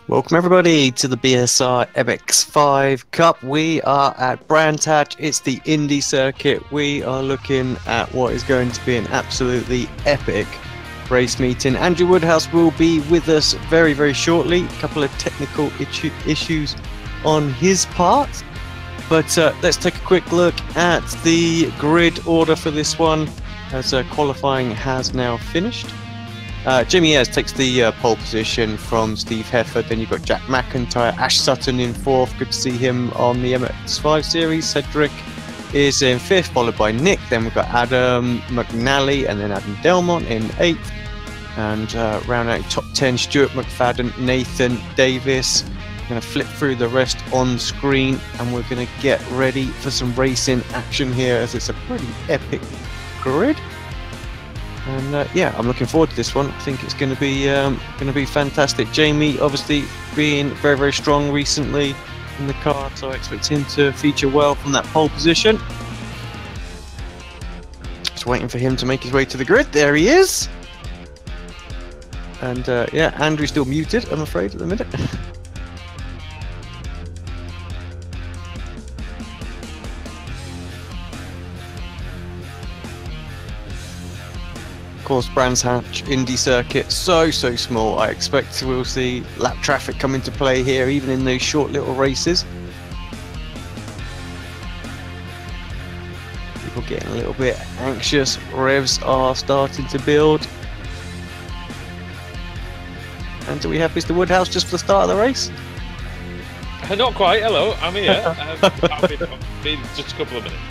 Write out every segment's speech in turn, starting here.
Welcome everybody to the BSR MX5 Cup. We are at Brands Hatch. It's the Indy circuit. We are looking at what is going to be an absolutely epic race meeting. Andrew Woodhouse will be with us very, very shortly. A couple of technical issues on his part. But let's take a quick look at the grid order for this one, as qualifying has now finished. Jimmy Ayres takes the pole position from Steve Hefford. Then you've got Jack McIntyre, Ash Sutton in fourth. Good to see him on the MX5 series. Cedric is in fifth, followed by Nick. Then we've got Adam McNally and then Adam Delmont in eighth. And round out top 10, Stuart McFadden, Nathan Davis. We're going to flip through the rest on screen and we're going to get ready for some racing action here, as it's a pretty epic grid. And yeah, I'm looking forward to this one. I think it's going to be fantastic. Jamie, obviously, being very, very strong recently in the car, so I expect him to feature well from that pole position. Just waiting for him to make his way to the grid. There he is. And yeah, Andrew's still muted, I'm afraid, at the minute. Of course, Brands Hatch Indy circuit, so small. I expect we'll see lap traffic come into play here, even in those short little races. People getting a little bit anxious. Revs are starting to build. And do we have Mr. Woodhouse just for the start of the race? Not quite. Hello, I'm here. I'll be just a couple of minutes.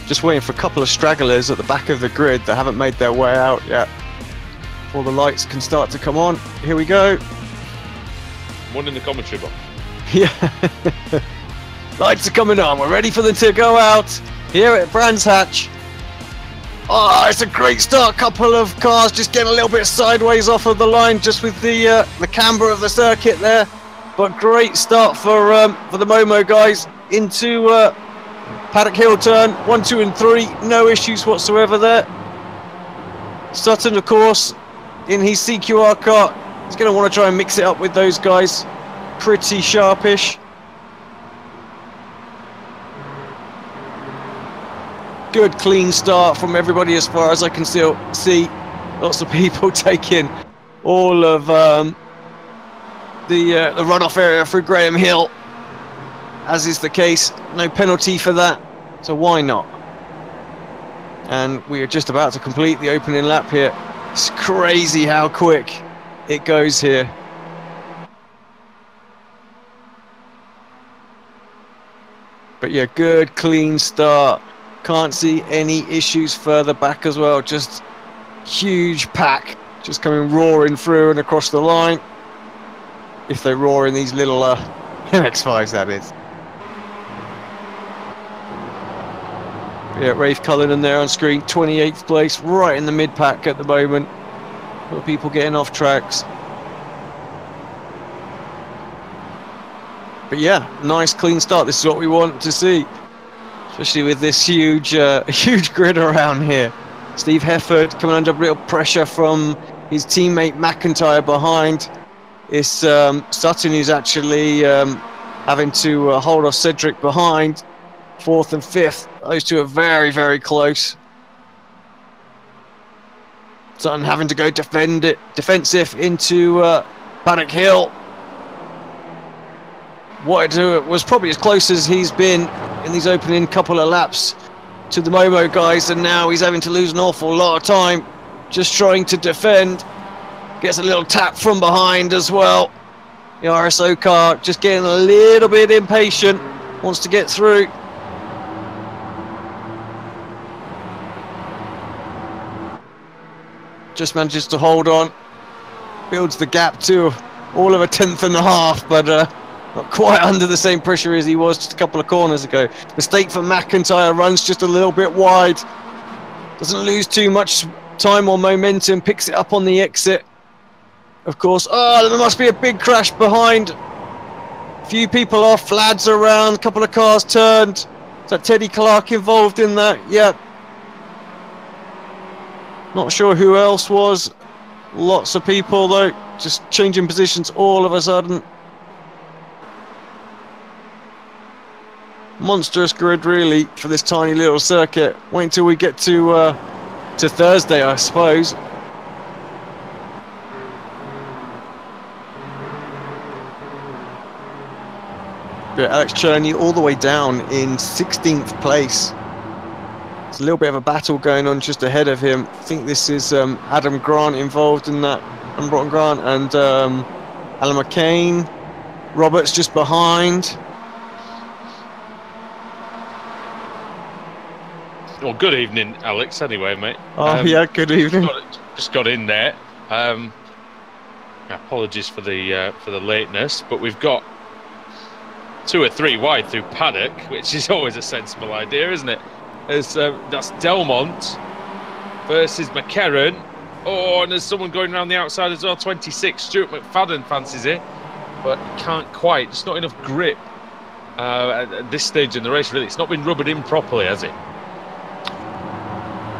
Just waiting for a couple of stragglers at the back of the grid that haven't made their way out yet, before the lights can start to come on. Here we go. One in the commentary box. Yeah. Lights are coming on. We're ready for them to go out here at Brands Hatch. Oh, it's a great start. Couple of cars just getting a little bit sideways off of the line, just with the camber of the circuit there. But great start for the Momo guys into Paddock Hill turn 1, 2 and 3, no issues whatsoever there. Sutton, of course, in his CQR car, he's going to want to try and mix it up with those guys. Pretty sharpish. Good clean start from everybody as far as I can still see. Lots of people taking all of the runoff area through Graham Hill. As is the case, no penalty for that, so why not? And we are just about to complete the opening lap here. It's crazy how quick it goes here. But yeah, good clean start. Can't see any issues further back as well. Just huge pack just coming roaring through and across the line. If they roar in these little MX5s, that is. Yeah, Rafe Cullinan there on screen, 28th place, right in the mid-pack at the moment. A lot of people getting off tracks. But yeah, nice clean start. This is what we want to see, especially with this huge grid around here. Steve Hefford coming under real pressure from his teammate McIntyre behind. It's Sutton who's actually having to hold off Cedric behind. 4th and 5th, those two are very, very close. Sutton having to go defensive into Paddock Hill. What it was probably as close as he's been in these opening couple of laps to the Momo guys, and now he's having to lose an awful lot of time just trying to defend. Gets a little tap from behind as well. The RSO car just getting a little bit impatient, wants to get through. Just manages to hold on, builds the gap to all of a 10th and a half, but not quite under the same pressure as he was just a couple of corners ago. Mistake for McIntyre, runs just a little bit wide, doesn't lose too much time or momentum, picks it up on the exit. Of course, oh, there must be a big crash behind. A few people off, lads around, a couple of cars turned. Is that Teddy Clark involved in that? Yeah. Not sure who else was. Lots of people though just changing positions all of a sudden. Monstrous grid, really, for this tiny little circuit. Wait until we get to Thursday, I suppose. But Alex Cherney all the way down in 16th place. It's a little bit of a battle going on just ahead of him. I think this is Adam Grant involved in that. Adam Grant and Alan McCain. Roberts just behind. Well, good evening, Alex. Anyway, mate. Oh yeah, good evening. Just got in there. Apologies for the lateness, but we've got 2 or 3 wide through paddock, which is always a sensible idea, isn't it? That's Delmont versus McCarran. Oh, and there's someone going around the outside as well. 26, Stuart McFadden fancies it, but can't quite. Just not enough grip at this stage in the race. Really, it's not been rubbered in properly, has it?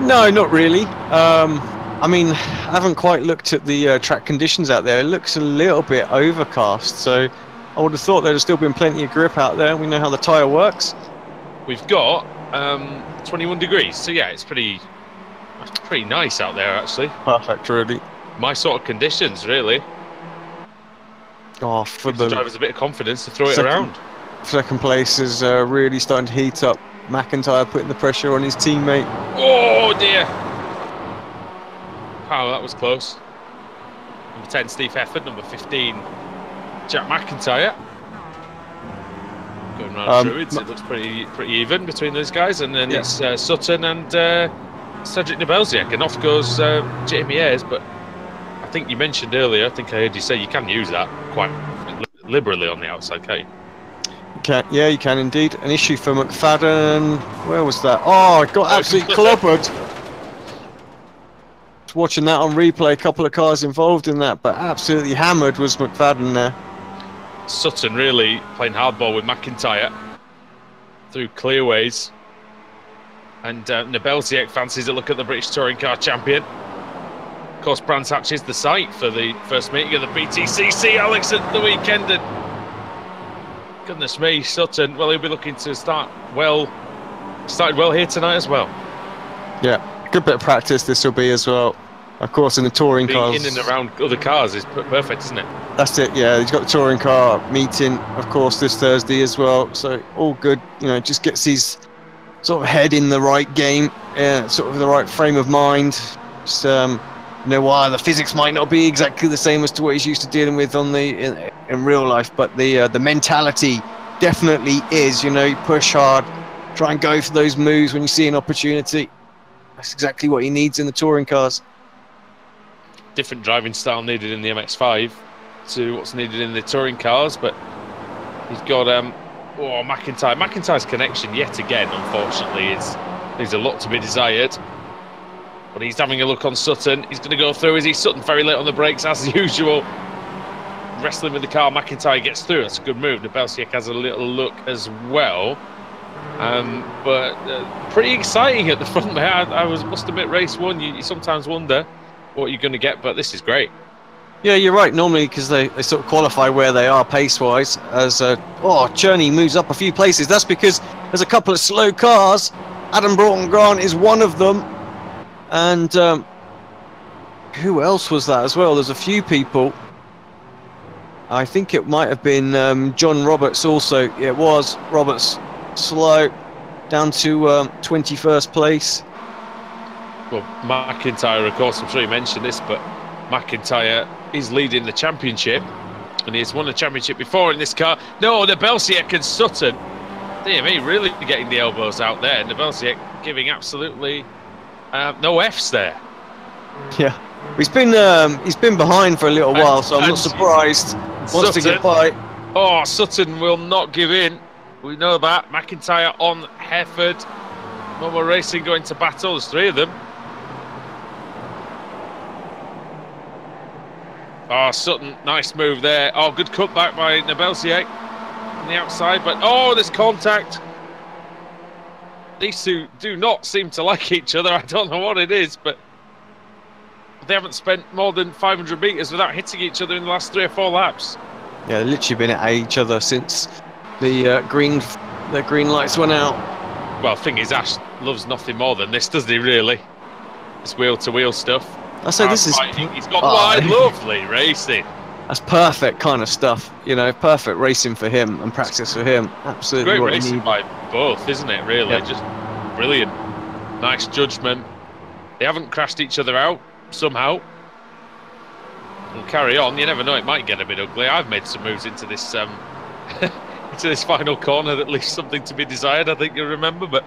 No, not really. I mean, I haven't quite looked at the track conditions out there. It looks a little bit overcast, so I would have thought there'd have still been plenty of grip out there. We know how the tyre works. We've got 21 degrees, so yeah, it's pretty nice out there, actually. Perfect, really. My sort of conditions, really. Oh, for the drivers a bit of confidence to throw it around. Second place is really starting to heat up. McIntyre putting the pressure on his teammate. Oh dear! Wow, that was close. Number 10, Steve Hefford. Number 15, Jack McIntyre. Going round Druids, it looks pretty even between those guys. And then it's Sutton and Cedric Nebelziak. And off goes Jamie Ayres. But I think you mentioned earlier, I think I heard you say you can use that quite liberally on the outside, can't you? Yeah, you can indeed. An issue for McFadden. Where was that? Oh, it got absolutely clobbered. Watching that on replay, a couple of cars involved in that, but absolutely hammered was McFadden there. Sutton really playing hardball with McIntyre through clearways. And Nebelziak fancies a look at the British Touring Car Champion. Of course, Brands Hatch is the site for the first meeting of the BTCC, Alex, at the weekend. And goodness me, Sutton, well, he'll be looking to started well here tonight as well. Yeah, good bit of practice this will be as well. Of course, in the touring cars. In and around other cars is perfect, isn't it? That's it, yeah. He's got the touring car meeting, of course, this Thursday as well. So all good, you know, just gets his sort of head in the right game, sort of the right frame of mind. Just, you know, why the physics might not be exactly the same as to what he's used to dealing with on in real life, but the mentality definitely is. You know, you push hard, try and go for those moves when you see an opportunity. That's exactly what he needs in the touring cars. Different driving style needed in the MX5 to what's needed in the touring cars, but he's got McIntyre. McIntyre's connection yet again, unfortunately, there's a lot to be desired. But he's having a look on Sutton. He's going to go through. Is he? Sutton very late on the brakes as usual. Wrestling with the car. McIntyre gets through. That's a good move. Nebelziak has a little look as well. But pretty exciting at the front there. I must admit, race one, you sometimes wonder what you're going to get, but this is great. Yeah, you're right. Normally, because they sort of qualify where they are pace-wise, as Cherney moves up a few places. That's because there's a couple of slow cars. Adam Grant is one of them. And who else was that as well? There's a few people. I think it might have been John Roberts also. Yeah, it was Roberts, slow, down to 21st place. Well, McIntyre, of course, I'm sure you mentioned this, but McIntyre is leading the championship, and he's won the championship before in this car. No, Nebelziak and Sutton. Dear me, really getting the elbows out there. Nebelziak giving absolutely no F's there. Yeah, he's been behind for a little while, so I'm not surprised. Wants to get by. Oh, Sutton will not give in. We know that. McIntyre on Hefford. Momo Racing going to battle. There's 3 of them. Oh, Sutton, nice move there. Oh, good cutback by Nebelziak on the outside, but oh, there's contact. These two do not seem to like each other. I don't know what it is, but they haven't spent more than 500 metres without hitting each other in the last 3 or 4 laps. Yeah, they've literally been at each other since the green lights went out. Well, the thing is, Ash loves nothing more than this, doesn't he, really? This wheel-to-wheel stuff. I say this is... He's got wide, lovely racing. That's perfect kind of stuff, you know, perfect racing for him and practice for him. Absolutely Great what racing you need. by both, isn't it, really? Yep. Just brilliant. Nice judgment. They haven't crashed each other out, somehow. We'll carry on. You never know, it might get a bit ugly. I've made some moves into this into this final corner that leaves something to be desired, I think you'll remember, but...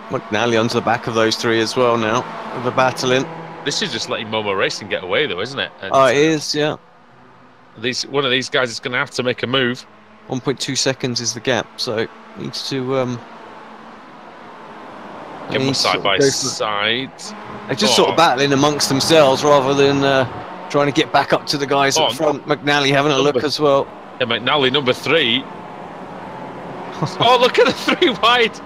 McNally onto the back of those three as well now, with the battling. This is just letting Momo Racing get away, though, isn't it? And oh, it is, yeah. One of these guys is going to have to make a move. 1.2 seconds is the gap, so needs to... Get them side by side. They're just sort of battling amongst themselves rather than trying to get back up to the guys up front. McNally having a look as well. Yeah, McNally number 3. Oh, look at the 3 wide.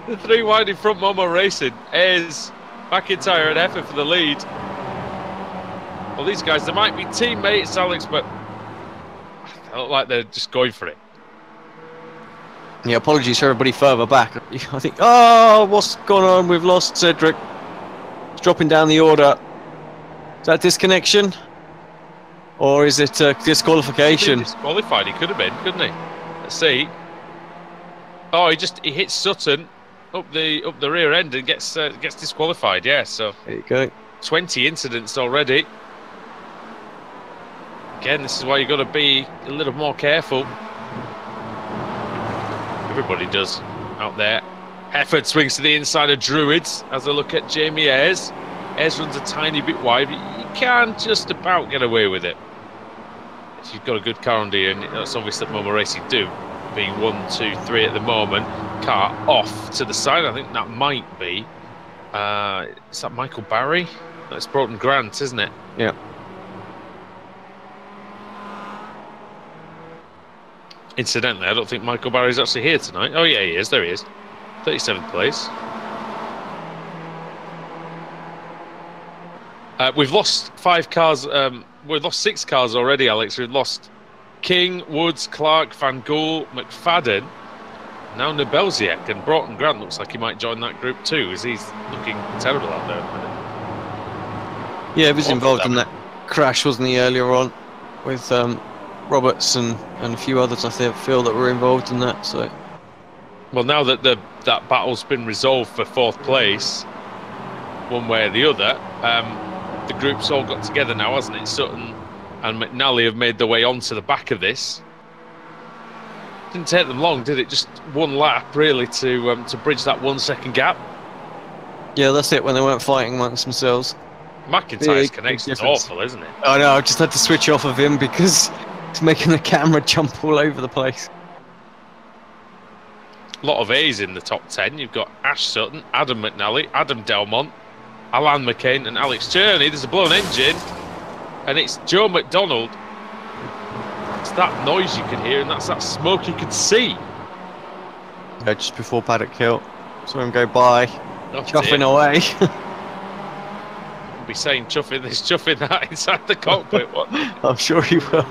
The 3 wide in front, Momo Racing. Is McIntyre and Effort for the lead. Well, these guys, they might be teammates, Alex, but I look like they're just going for it. Yeah, apologies for everybody further back. I think, oh, what's gone on? We've lost Cedric. He's dropping down the order. Is that disconnection? Or is it disqualification? Disqualified, he could have been, couldn't he? Let's see. Oh, he hits Sutton up the rear end and gets disqualified. Yeah, so there you go. 20 incidents already. Again, this is why you've got to be a little more careful. Everybody does out there. Hefford swings to the inside of Druids as I look at Jamie Ayres. Ayres runs a tiny bit wide, but you can just about get away with it. If you've got a good car under you, and that's obvious that Momo Racing do. Being 1, 2, 3 at the moment. Car off to the side. I think that might be. Is that Michael Barry? That's Broughton Grant, isn't it? Yeah. Incidentally, I don't think Michael Barry's actually here tonight. Oh yeah, he is. There he is. 37th place. We've lost 5 cars. We've lost 6 cars already, Alex. We've lost King, Woods, Clark, Van Gool, McFadden, now Nebelziak, and Broughton Grant looks like he might join that group too, as he's looking terrible out there at the minute. Yeah, he was involved in that crash, wasn't he, earlier on with Roberts and a few others, I feel, that were involved in that. So, well, now that that battle's been resolved for 4th place, one way or the other, the group's all got together now, hasn't it? Sutton and McNally have made their way onto the back of this. Didn't take them long, did it? Just 1 lap, really, to bridge that 1 second gap. Yeah, that's it, when they weren't fighting amongst themselves. McIntyre's connection's awful, isn't it? I know, I just had to switch off of him because it's making the camera jump all over the place. A lot of A's in the top 10. You've got Ash Sutton, Adam McNally, Adam Delmont, Alan McCain and Alex Cherney. There's a blown engine, and it's Joe McDonald. It's that noise you could hear, and that's that smoke you could see. Yeah, just before Paddock Hill. Saw him go by, chuffing away. We'll be saying chuffing this, chuffing that inside the cockpit. What? I'm sure he will.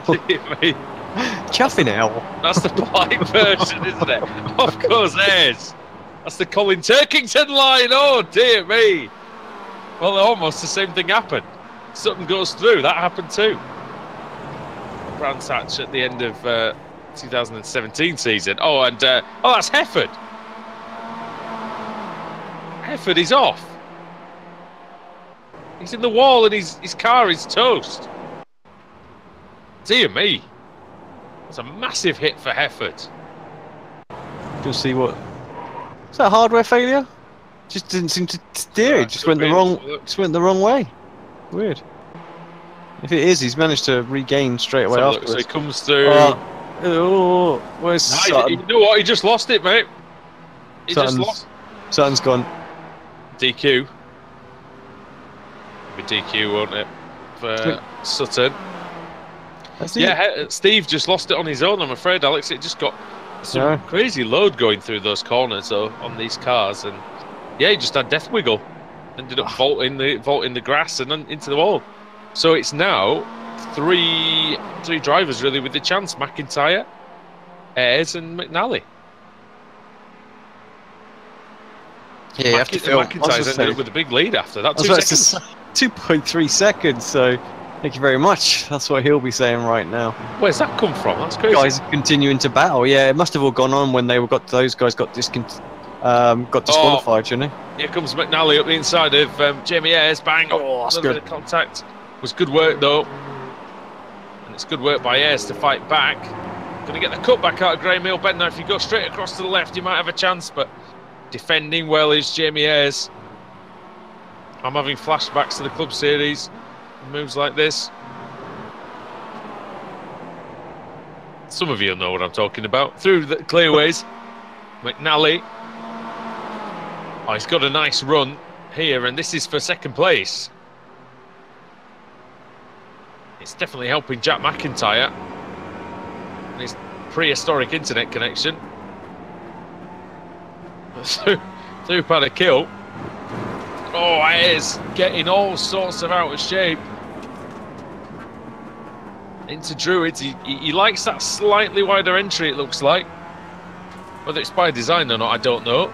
Chuffing out. That's the polite version, isn't it? Of course, there's. That's the Colin Turkington line. Oh, dear me. Well, almost the same thing happened. Sutton goes through. That happened too. Brands Hatch at the end of 2017 season. Oh, and oh, that's Hefford. Hefford is off. He's in the wall, and his car is toast. Dear me. That's a massive hit for Hefford. You'll see what. Is that hardware failure? Just didn't seem to steer. It just went the wrong way. Weird. If it is, he's managed to regain straight away afterwards. So he comes through. Where's Sutton? You know what? He just lost it, mate. He just lost. Sutton's gone. DQ. Be DQ, won't it? For Sutton. Yeah, Steve just lost it on his own, I'm afraid, Alex. It just got some crazy load going through those corners on these cars, and yeah, he just had death wiggle. ended up vaulting the grass and into the wall. So it's now three drivers really with the chance: McIntyre, Ayres, and McNally. Yeah, you have to feel. McIntyre's ended up with a big lead after that. 2 seconds. 2.3 seconds. So, thank you very much. That's what he'll be saying right now. Where's that come from? That's crazy. Guys are continuing to battle. Yeah, it must have all gone on when those guys got disqualified, shouldn't they? Here comes McNally up the inside of Jamie Ayres. Bang! Oh, that's good. Bit of contact. Was good work though, and it's good work by Ayres to fight back. Going to get the cut back out of Graham Hill. Bet now if you go straight across to the left, you might have a chance, but defending well is Jamie Ayres. I'm having flashbacks to the Club Series. Moves like this. Some of you know what I'm talking about. Through the clearways, McNally. Oh, he's got a nice run here, and this is for second place. It's definitely helping Jack McIntyre and his prehistoric internet connection. Through had a kill. Oh, Ayres getting all sorts of out of shape. Into Druids. He likes that slightly wider entry, it looks like. Whether it's by design or not, I don't know.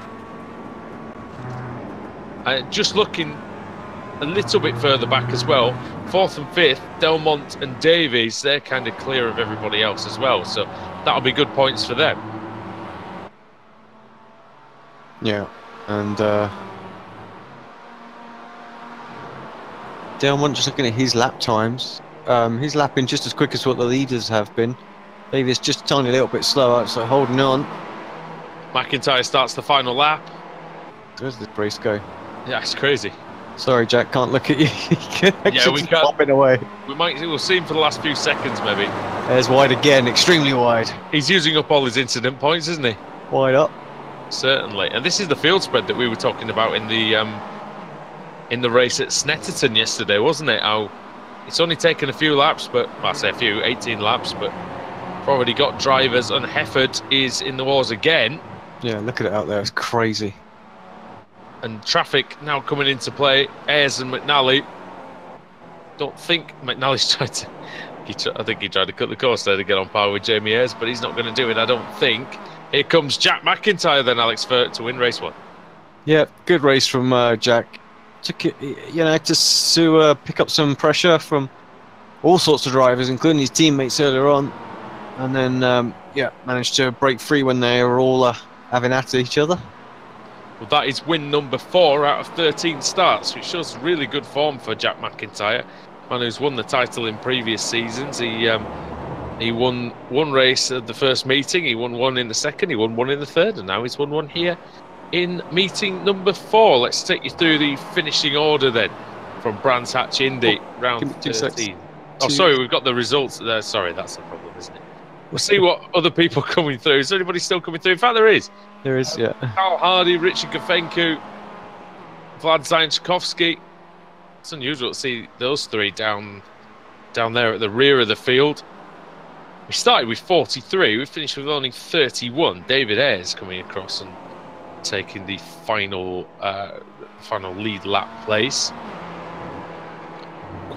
Just looking a little bit further back as well, 4th and 5th, Delmont and Davies, they're kind of clear of everybody else as well, so that'll be good points for them. Yeah, and Delmont, just looking at his lap times, he's lapping just as quick as what the leaders have been. Davies just a tiny little bit slower, so holding on. McIntyre starts the final lap. Where's this race go? Yeah, it's crazy. Sorry, Jack, can't look at you. Yeah, we can't. Popping away. We'll see him for the last few seconds, maybe. There's wide again, extremely wide. He's using up all his incident points, isn't he? Wide up. Certainly. And this is the field spread that we were talking about in the race at Snetterton yesterday, wasn't it? How it's only taken a few laps, but well, I say a few, 18 laps, but we've already got drivers, and Hefford is in the wars again. Yeah, look at it out there. It's crazy. And traffic now coming into play. Ayres and McNally. Don't think McNally's tried to... I think he tried to cut the course there to get on par with Jamie Ayres, but he's not going to do it, I don't think. Here comes Jack McIntyre then, Alex, to win race 1. Yeah, good race from Jack. Took it, to pick up some pressure from all sorts of drivers, including his teammates earlier on. And then, managed to break free when they were all having at each other. Well, that is win number 4 out of 13 starts, which shows really good form for Jack McIntyre, man who's won the title in previous seasons. He won one race at the first meeting, he won one in the second, he won one in the third, and now he's won one here in meeting number 4. Let's take you through the finishing order then from Brands Hatch Indy, round 13. Oh, sorry, we've got the results there. Sorry, that's the problem, isn't it? We'll see what other people are coming through. Is there anybody still coming through? In fact, there is. There is, yeah. Carl Hardy, Richard Gafenku, Vlad Zainchkovsky. It's unusual to see those three down there at the rear of the field. We started with 43. We finished with only 31. David Ayres coming across and taking the final lead lap place.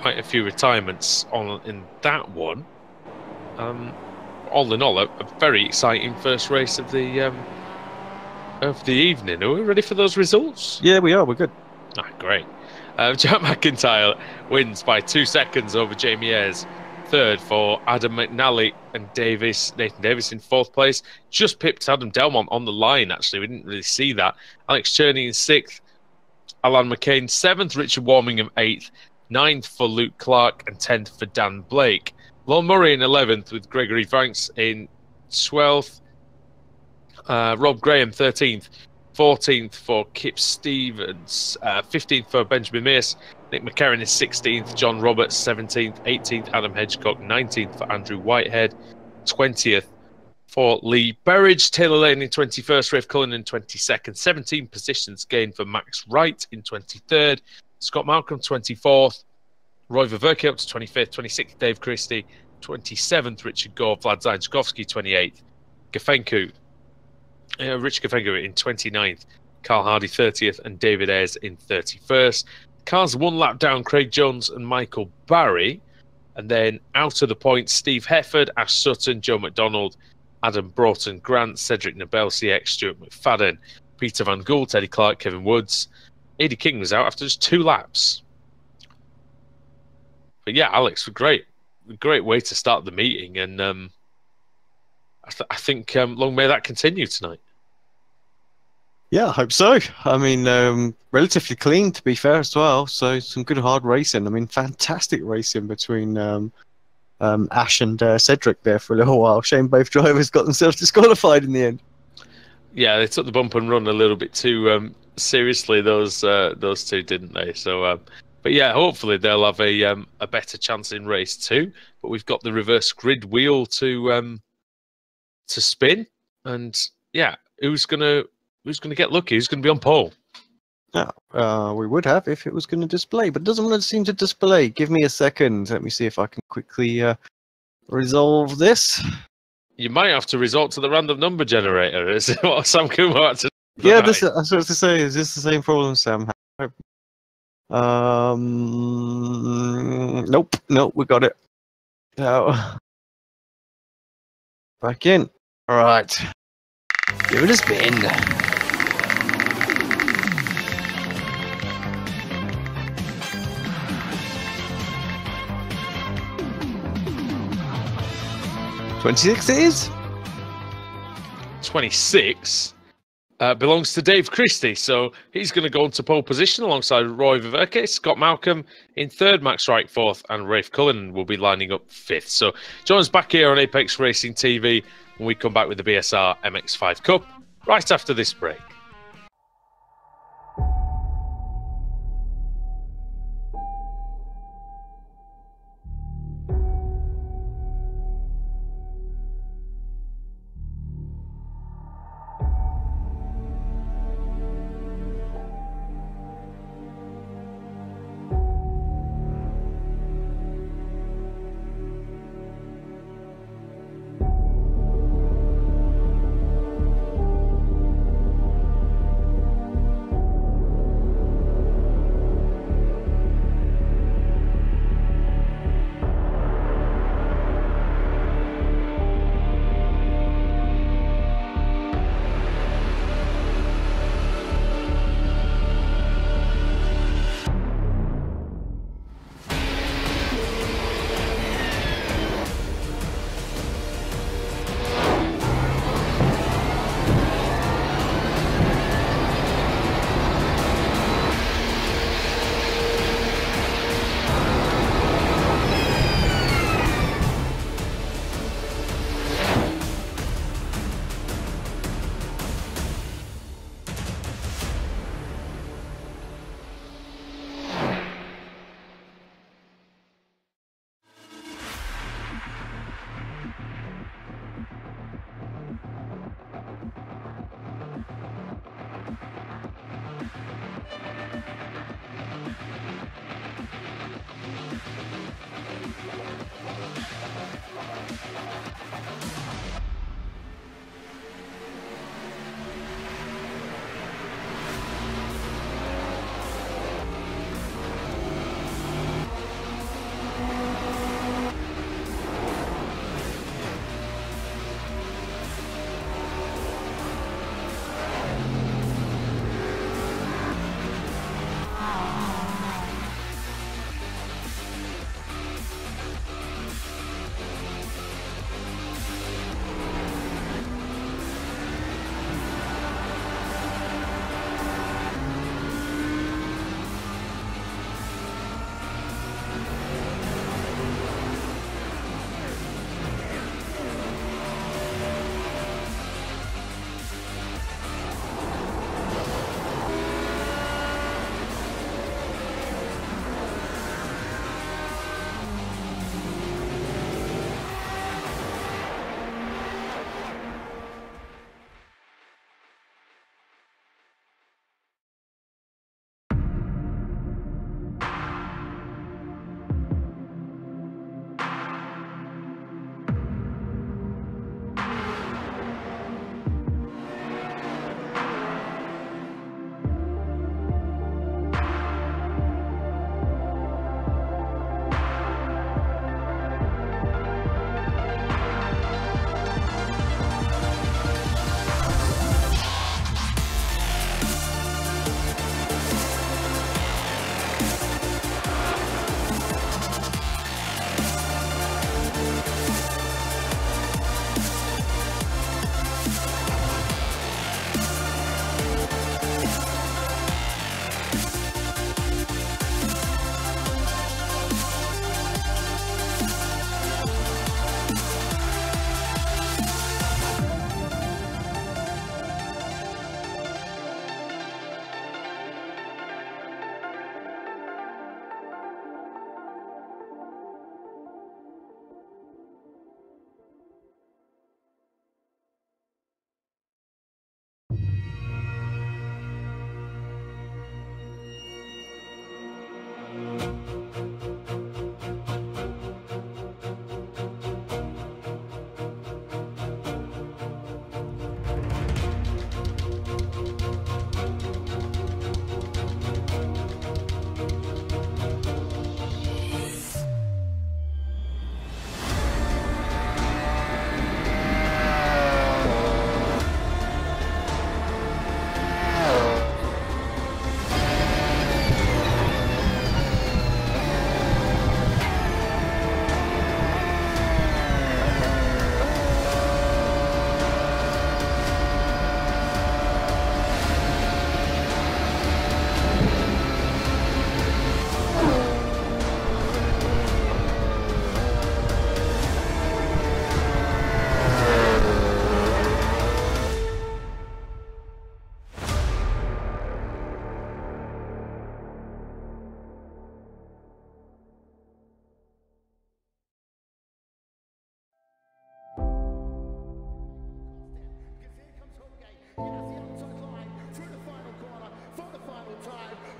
Quite a few retirements in that one. All in all, a very exciting first race of the evening. Are we ready for those results? Yeah, we are. We're good. Ah, great. Jack McIntyre wins by 2 seconds over Jamie Ayres. Third for Adam McNally and Nathan Davis in 4th place. Just pipped Adam Delmont on the line, actually. We didn't really see that. Alex Cherney in 6th. Alan McCain 7th. Richard Warmingham 8th. 9th for Luke Clark and 10th for Dan Blake. Lon Murray in 11th with Gregory Franks in 12th. Rob Graham 13th. 14th for Kip Stevens. 15th for Benjamin Mears. Nick McCarron is 16th. John Roberts 17th. 18th Adam Hedgecock. 19th for Andrew Whitehead. 20th for Lee Burridge. Taylor Lane in 21st. Rafe Cullen in 22nd. 17 positions gained for Max Wright in 23rd. Scott Malcolm 24th. Roy Ververke up to 25th. 26th Dave Christie. 27th Richard Gore. Vlad Zainchkovsky 28th. Gafenku. Rich Gafenku in 29th. Carl Hardy 30th, and David Ayres in 31st. Cars 1 lap down, Craig Jones and Michael Barry. And then out of the points, Steve Hefford, Ash Sutton, Joe McDonald, Adam Broughton Grant, Cedric Nobel, CX, Stuart McFadden, Peter Van Gool, Teddy Clark, Kevin Woods. Eddie King was out after just 2 laps. But yeah, Alex, great way to start the meeting. And I think long may that continue tonight. Yeah, I hope so. I mean, relatively clean, to be fair, as well. So some good hard racing. I mean, fantastic racing between Ash and Cedric there for a little while. Shame both drivers got themselves disqualified in the end. Yeah, they took the bump and run a little bit too seriously. Those two, didn't they? So, but yeah, hopefully they'll have a better chance in race 2. But we've got the reverse grid wheel to spin, and yeah, who's gonna get lucky? Who's gonna be on pole? Yeah, we would have if it was going to display, but it doesn't want to seem to display. Give me a second. Let me see if I can quickly resolve this. You might have to resort to the random number generator. Is what Sam Kumar had to do. Yeah, this I was supposed to say. Is this the same problem, Sam? Nope, we got it. Now, back in. All right, give it a spin. $26 it is. 26 belongs to Dave Christie, so he's going to go into pole position alongside Roy Viverke, Scott Malcolm in 3rd, Max Wright 4th, and Rafe Cullen will be lining up 5th. So join us back here on Apex Racing TV when we come back with the BSR MX5 Cup right after this break.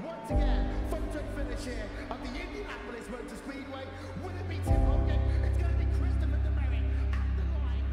Once again, photo finish here at the Indianapolis Motor Speedway. Will it be Tim Hogan? It's going to be Christopher DeMerrick at the line.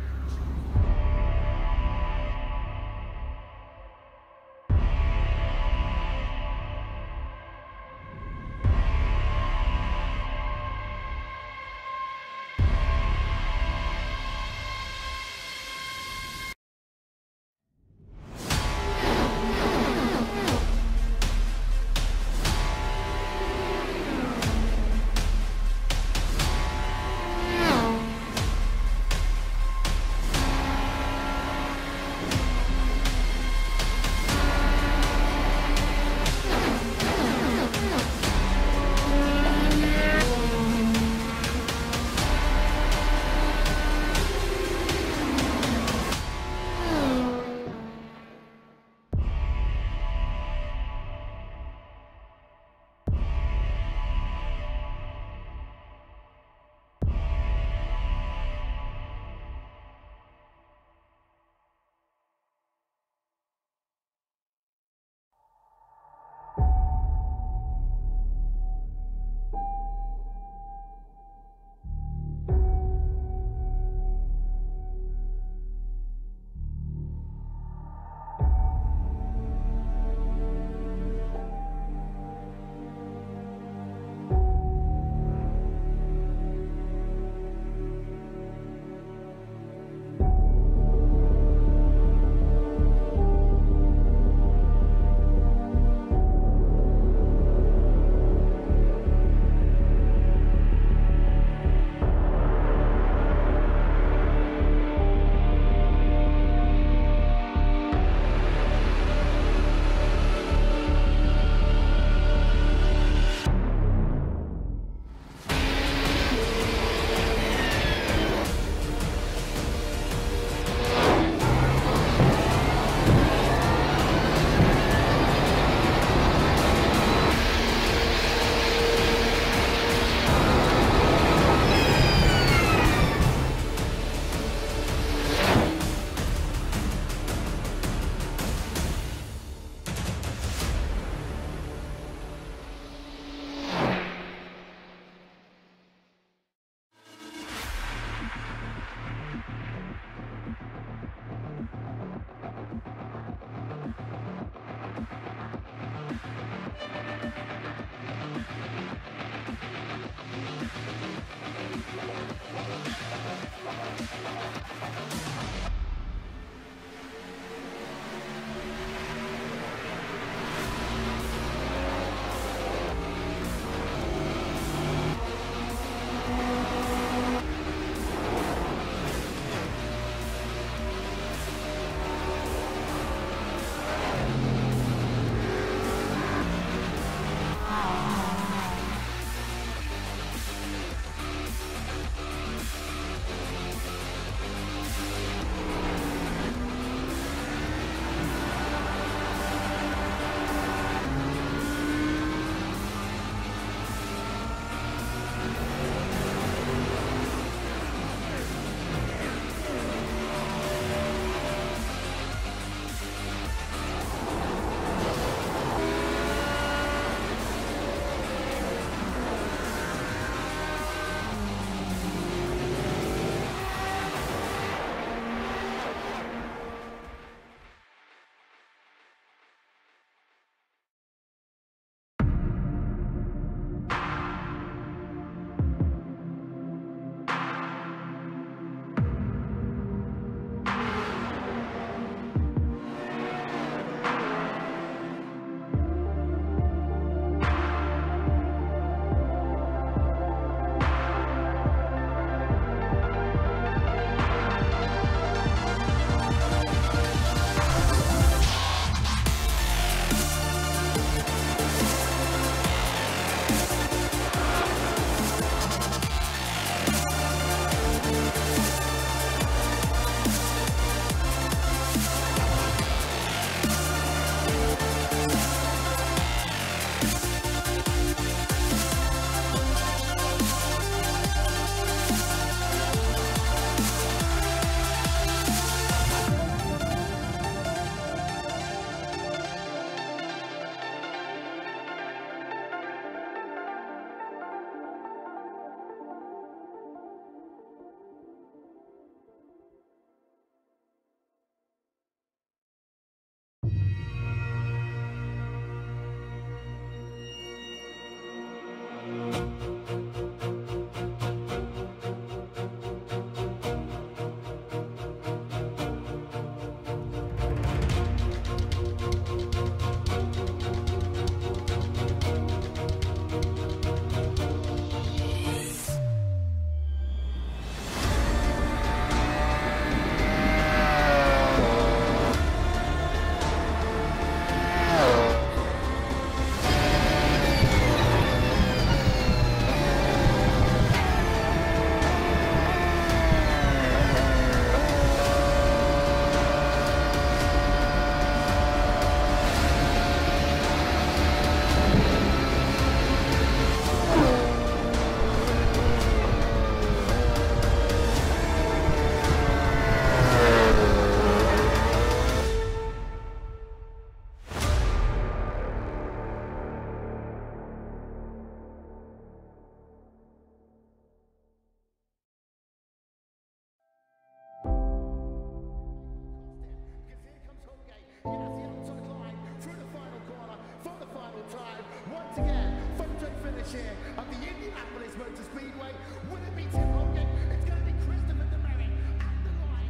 here at the Indianapolis Motor Speedway. Will it be Tim Hogan? It's going to be Christopher DeMary at the line.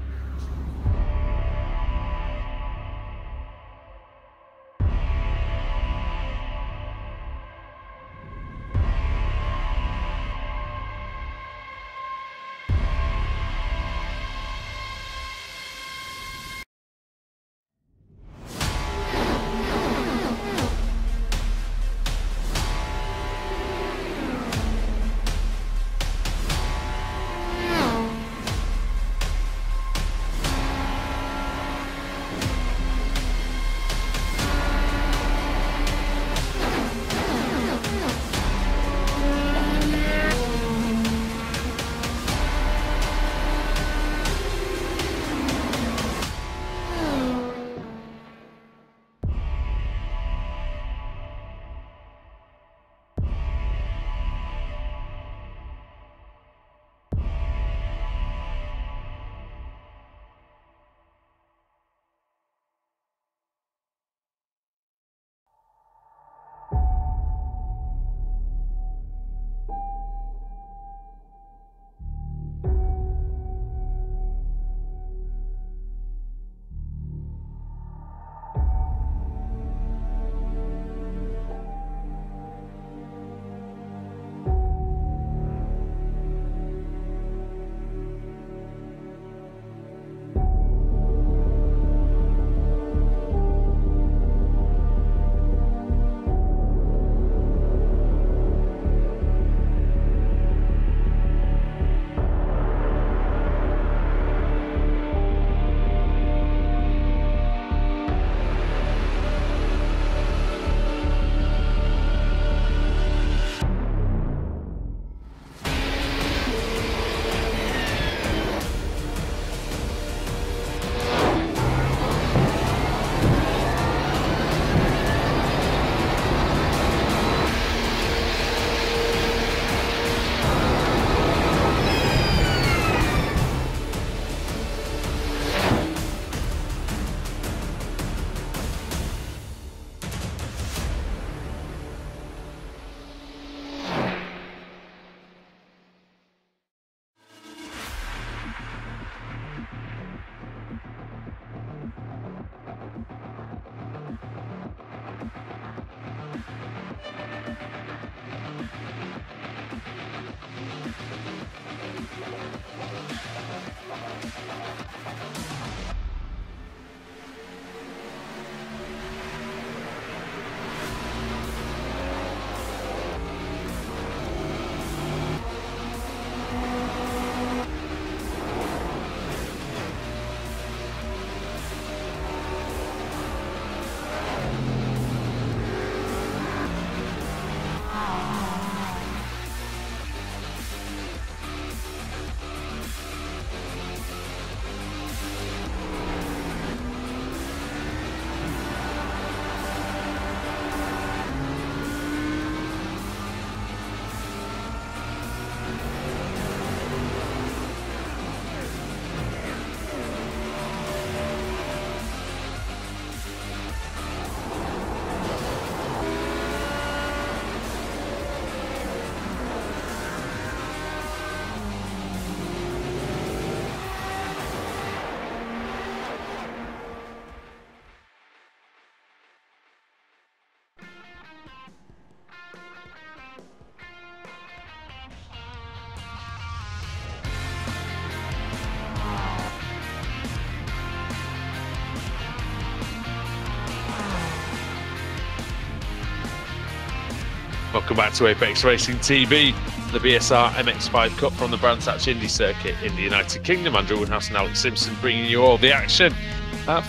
Welcome back to Apex Racing TV, the BSR MX5 Cup from the Brands Hatch Indy circuit in the United Kingdom. Andrew Woodhouse and Alex Simpson bringing you all the action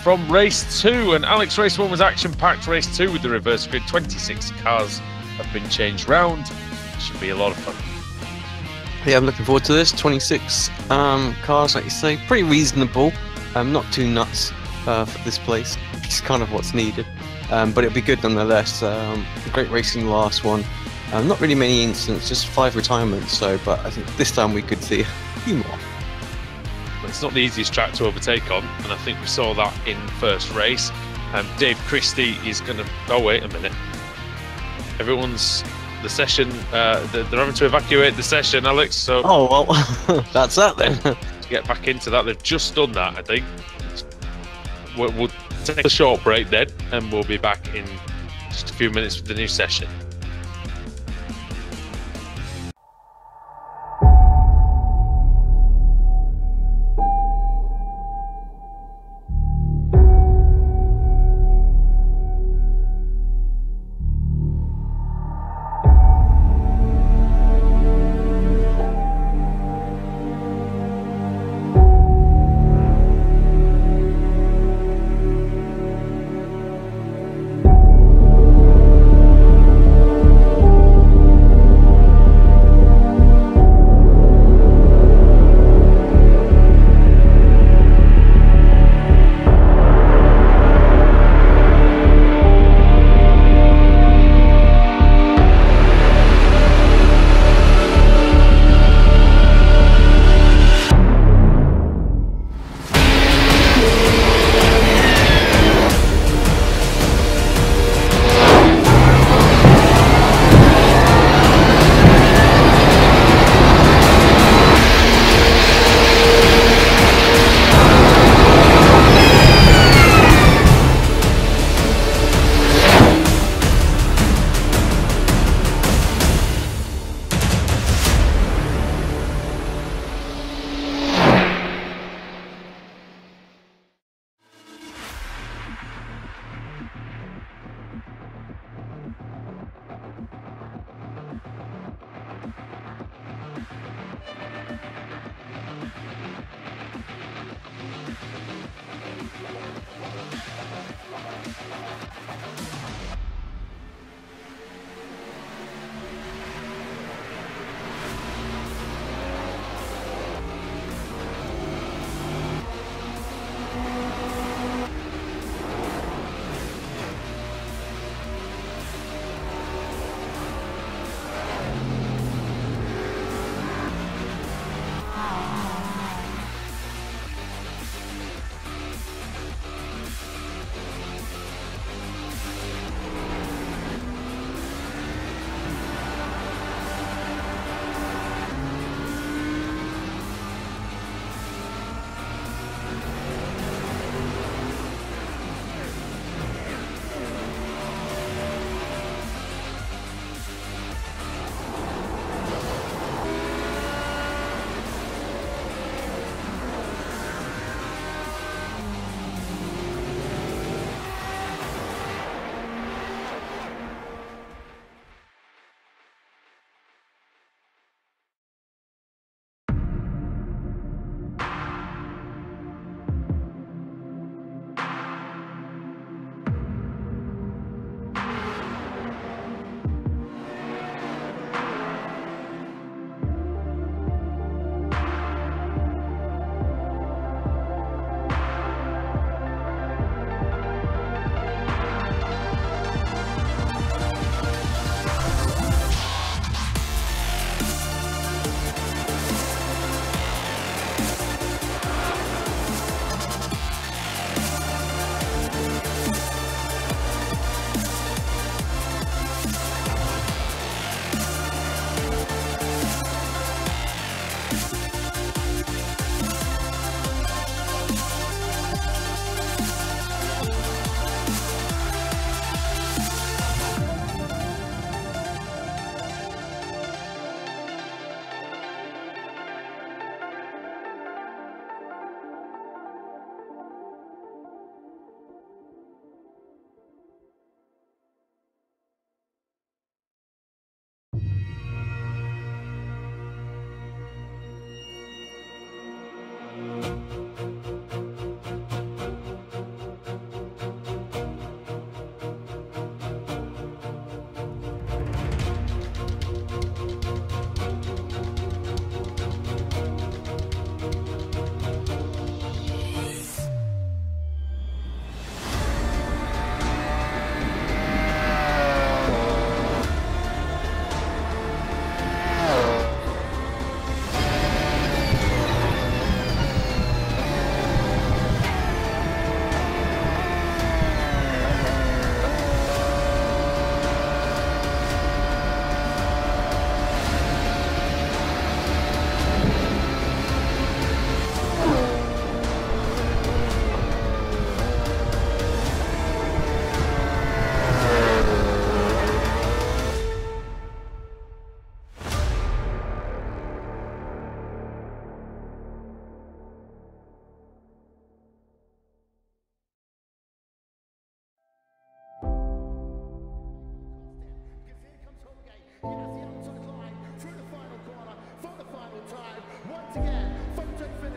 from race 2. And Alex, race 1 was action-packed. Race 2 with the reverse grid, 26 cars have been changed round. Should be a lot of fun. Yeah, I'm looking forward to this. 26 cars, like you say, pretty reasonable. Not too nuts for this place. It's kind of what's needed. But it'll be good nonetheless. Great racing last one. Not really many incidents, just 5 retirements. But I think this time we could see a few more. Well, it's not the easiest track to overtake on, and I think we saw that in first race. Dave Christie is going to. Oh wait a minute. the session. They're having to evacuate the session, Alex. So Oh well, that's that then. to get back into that, they've just done that. I think we'll take a short break then, and we'll be back in just a few minutes with the new session.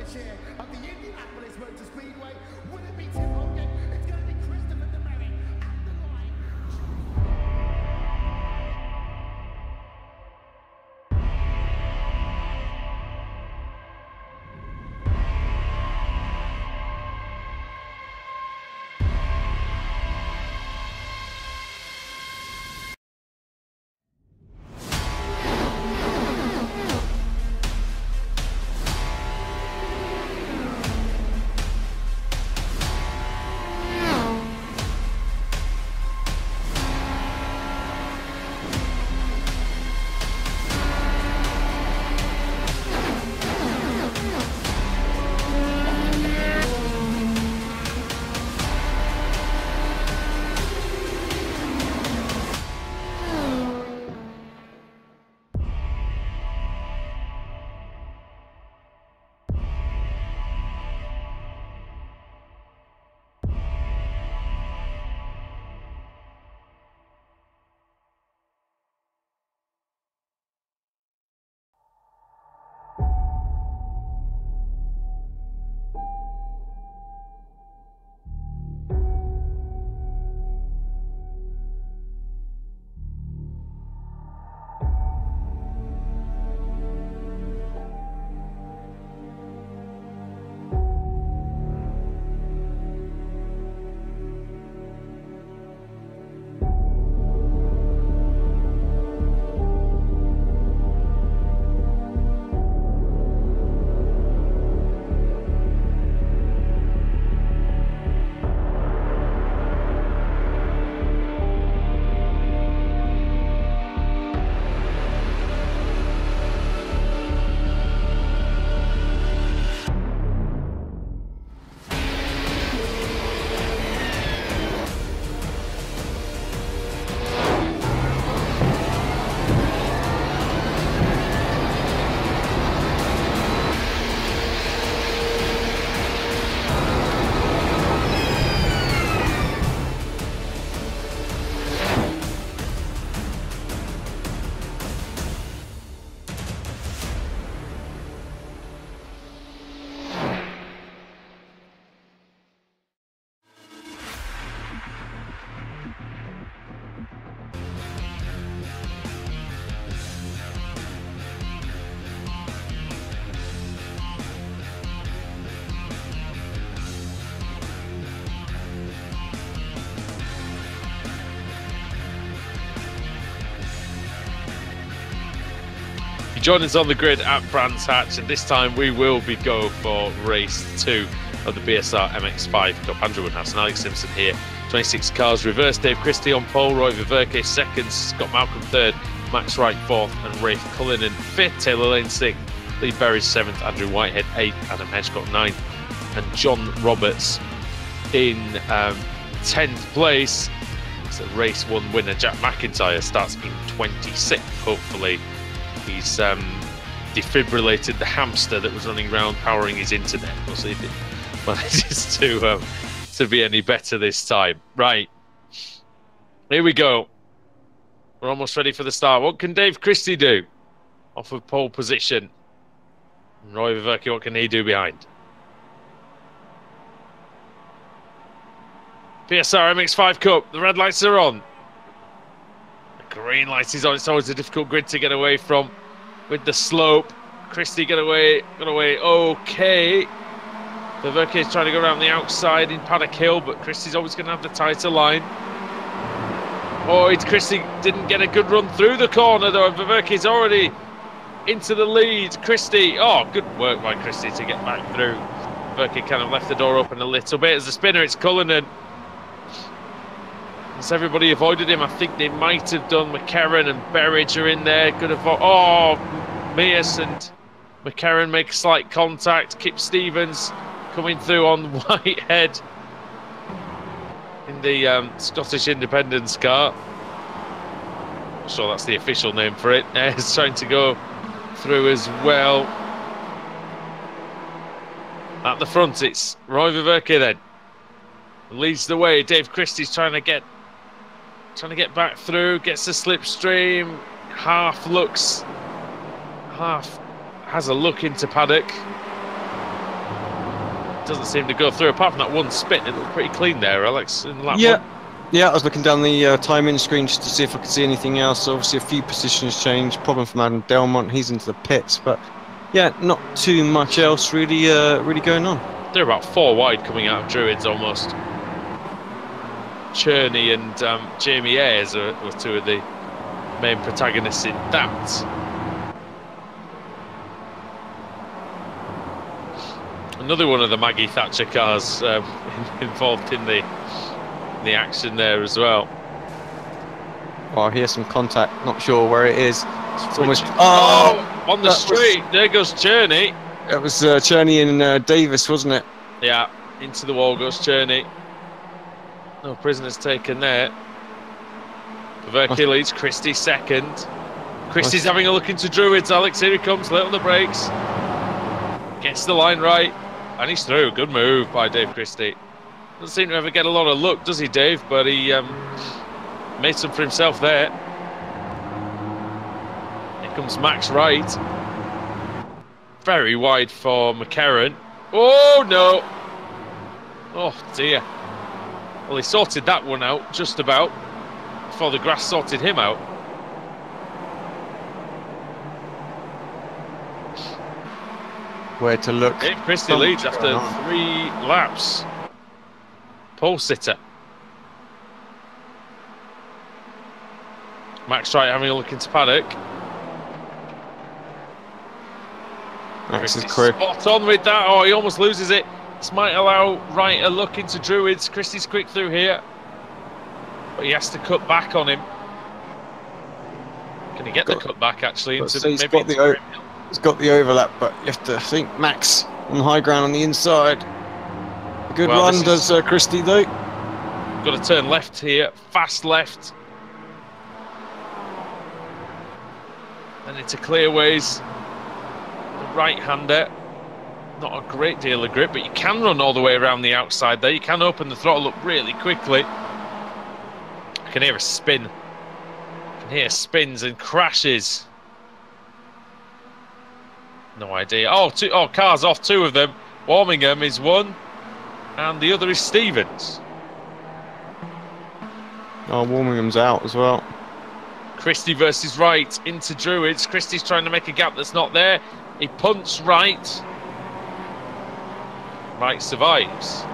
finish here of the Indianapolis Motor Speedway. Will it be Tim Hogan? It's going to be Christopher DeMary at the line. You join us on the grid at Brands Hatch, and this time we will be going for race 2 of the BSR MX5 Cup. Andrew Woodhouse and Alex Simpson here. 26 cars reverse. Dave Christie on pole, Roy Viverke second, Scott Malcolm third, Max Wright fourth, and Rafe Cullinan fifth, Taylor Lane sixth, Lee Berry seventh, Andrew Whitehead eighth, Adam Hedgecock ninth, and John Roberts in 10th place. So race 1 winner Jack McIntyre starts in 26th. Hopefully he's defibrillated the hamster that was running around powering his internet. We'll see if it manages to be any better this time. Right, here we go. We're almost ready for the start. What can Dave Christie do off of pole position? And Roy Viverke, what can he do behind? BSR MX5 Cup, the red lights are on. The green light is on. It's always a difficult grid to get away from with the slope. Christie got away okay. Viverke is trying to go around the outside in Paddock Hill, but Christie's always going to have the tighter line. Oh, Christie didn't get a good run through the corner though. Viverke's already into the lead. Christie, oh, good work by Christie to get back through. Viverke kind of left the door open a little bit. As a spinner, it's Cullinan. As everybody avoided him, I think they might have done. McCarran and Berridge are in there. Good avoid. Oh, Mears and McCarran make slight contact. Kip Stevens coming through on Whitehead in the Scottish Independence car. Not sure that's the official name for it. He's trying to go through as well. At the front, it's Roy Viverke then. Leads the way. Dave Christie's trying to get back through, gets the slipstream, half has a look into paddock. doesn't seem to go through. Apart from that one spin, it looked pretty clean there, Alex. In lap Yeah. one. Yeah, I was looking down the timing screen just to see if I could see anything else. Obviously, a few positions changed. Problem from Adam Delmont, he's into the pits, but yeah, not too much else really, really going on. They're about 4 wide coming out of Druids almost. Cherney and Jamie Ayres were 2 of the main protagonists in that. Another one of the Maggie Thatcher cars involved in the action there as well. Oh, I hear some contact. Not sure where it is. It's almost. On the straight. There goes Cherney. It was Cherney and Davis, wasn't it? Yeah, into the wall goes Cherney. No prisoners taken there. Paverki leads, Christie second. Christie's having a look into Druids. Alex, here he comes, late on the brakes. Gets the line right, and he's through. Good move by Dave Christie. Doesn't seem to ever get a lot of luck, does he, Dave? But he made some for himself there. Here comes Max Wright. Very wide for McCarran. Oh, no. Oh, dear. Well, he sorted that one out, just about, before the grass sorted him out. Where to look? Dave Christie leads after 3 laps. Pole sitter. Max Wright having a look into paddock. Max is quick. Spot on with that. Oh, he almost loses it. This might allow Wright a look into Druids. Christie's quick through here, but he has to cut back on him. Can he get the cut back actually? Into He's got the overlap, but you have to think Max on the high ground on the inside. Good run does Christie though. Got to turn left here, fast left. And into clearways. The right-hander. Not a great deal of grip, but you can run all the way around the outside there. You can open the throttle up really quickly. I can hear a spin. I can hear spins and crashes. No idea. Oh, cars off, 2 of them. Warmingham is 1, and the other is Stevens. Oh, Warmingham's out as well. Christie versus Wright into Druids. Christie's trying to make a gap that's not there. He punts Wright. Wright survives.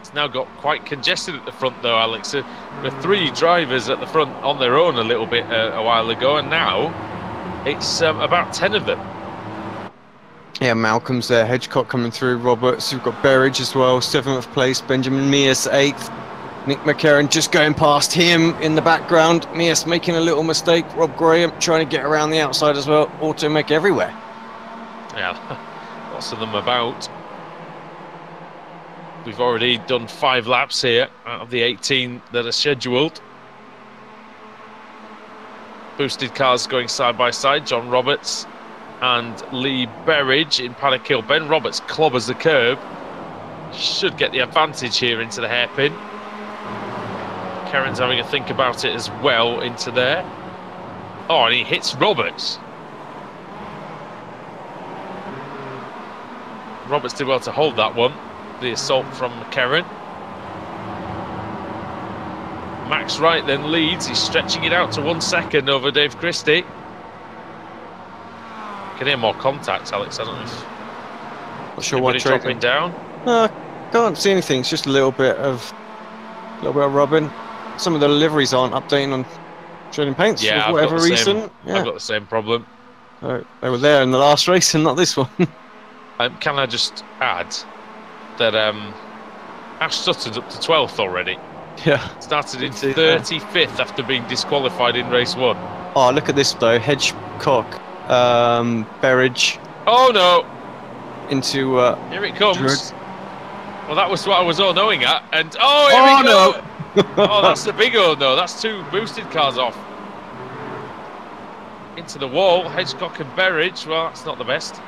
It's now got quite congested at the front though, Alex. There were 3 drivers at the front on their own a little bit a while ago, and now it's about 10 of them. Yeah, Malcolm's there, Hedgecock coming through, Roberts, we've got Berridge as well, 7th place, Benjamin Mears 8th, Nick McCarran just going past him in the background, Mears making a little mistake, Rob Graham trying to get around the outside as well, auto-make everywhere. Yeah, lots of them about. We've already done 5 laps here out of the 18 that are scheduled. Boosted cars going side by side, John Roberts and Lee Berridge in Paddock Hill. Ben Roberts clobbers the curb. Should get the advantage here into the hairpin. Karen's having a think about it as well into there. Oh, and he hits Roberts. Roberts did well to hold that one. The assault from McCarran. Max Wright then leads. He's stretching it out to 1 second over Dave Christie. Can hear more contact, Alex. I don't know if. Not sure what dropping down. Can't see anything. It's just a little bit of rubbing. Some of the liveries aren't updating on trading paints for whatever reason. I've got the same problem. They were there in the last race and not this one. Can I just add that Ash Sutton's up to 12th already? Yeah. Started in 35th after being disqualified in race 1. Oh, look at this though. Hedgecock, Berridge. Oh no! Into here it comes. Druids. Well, that was what I was all-knowing at, and here we go! Oh, that's a big oh no. That's 2 boosted cars off. Into the wall, Hedgecock and Berridge. Well, that's not the best.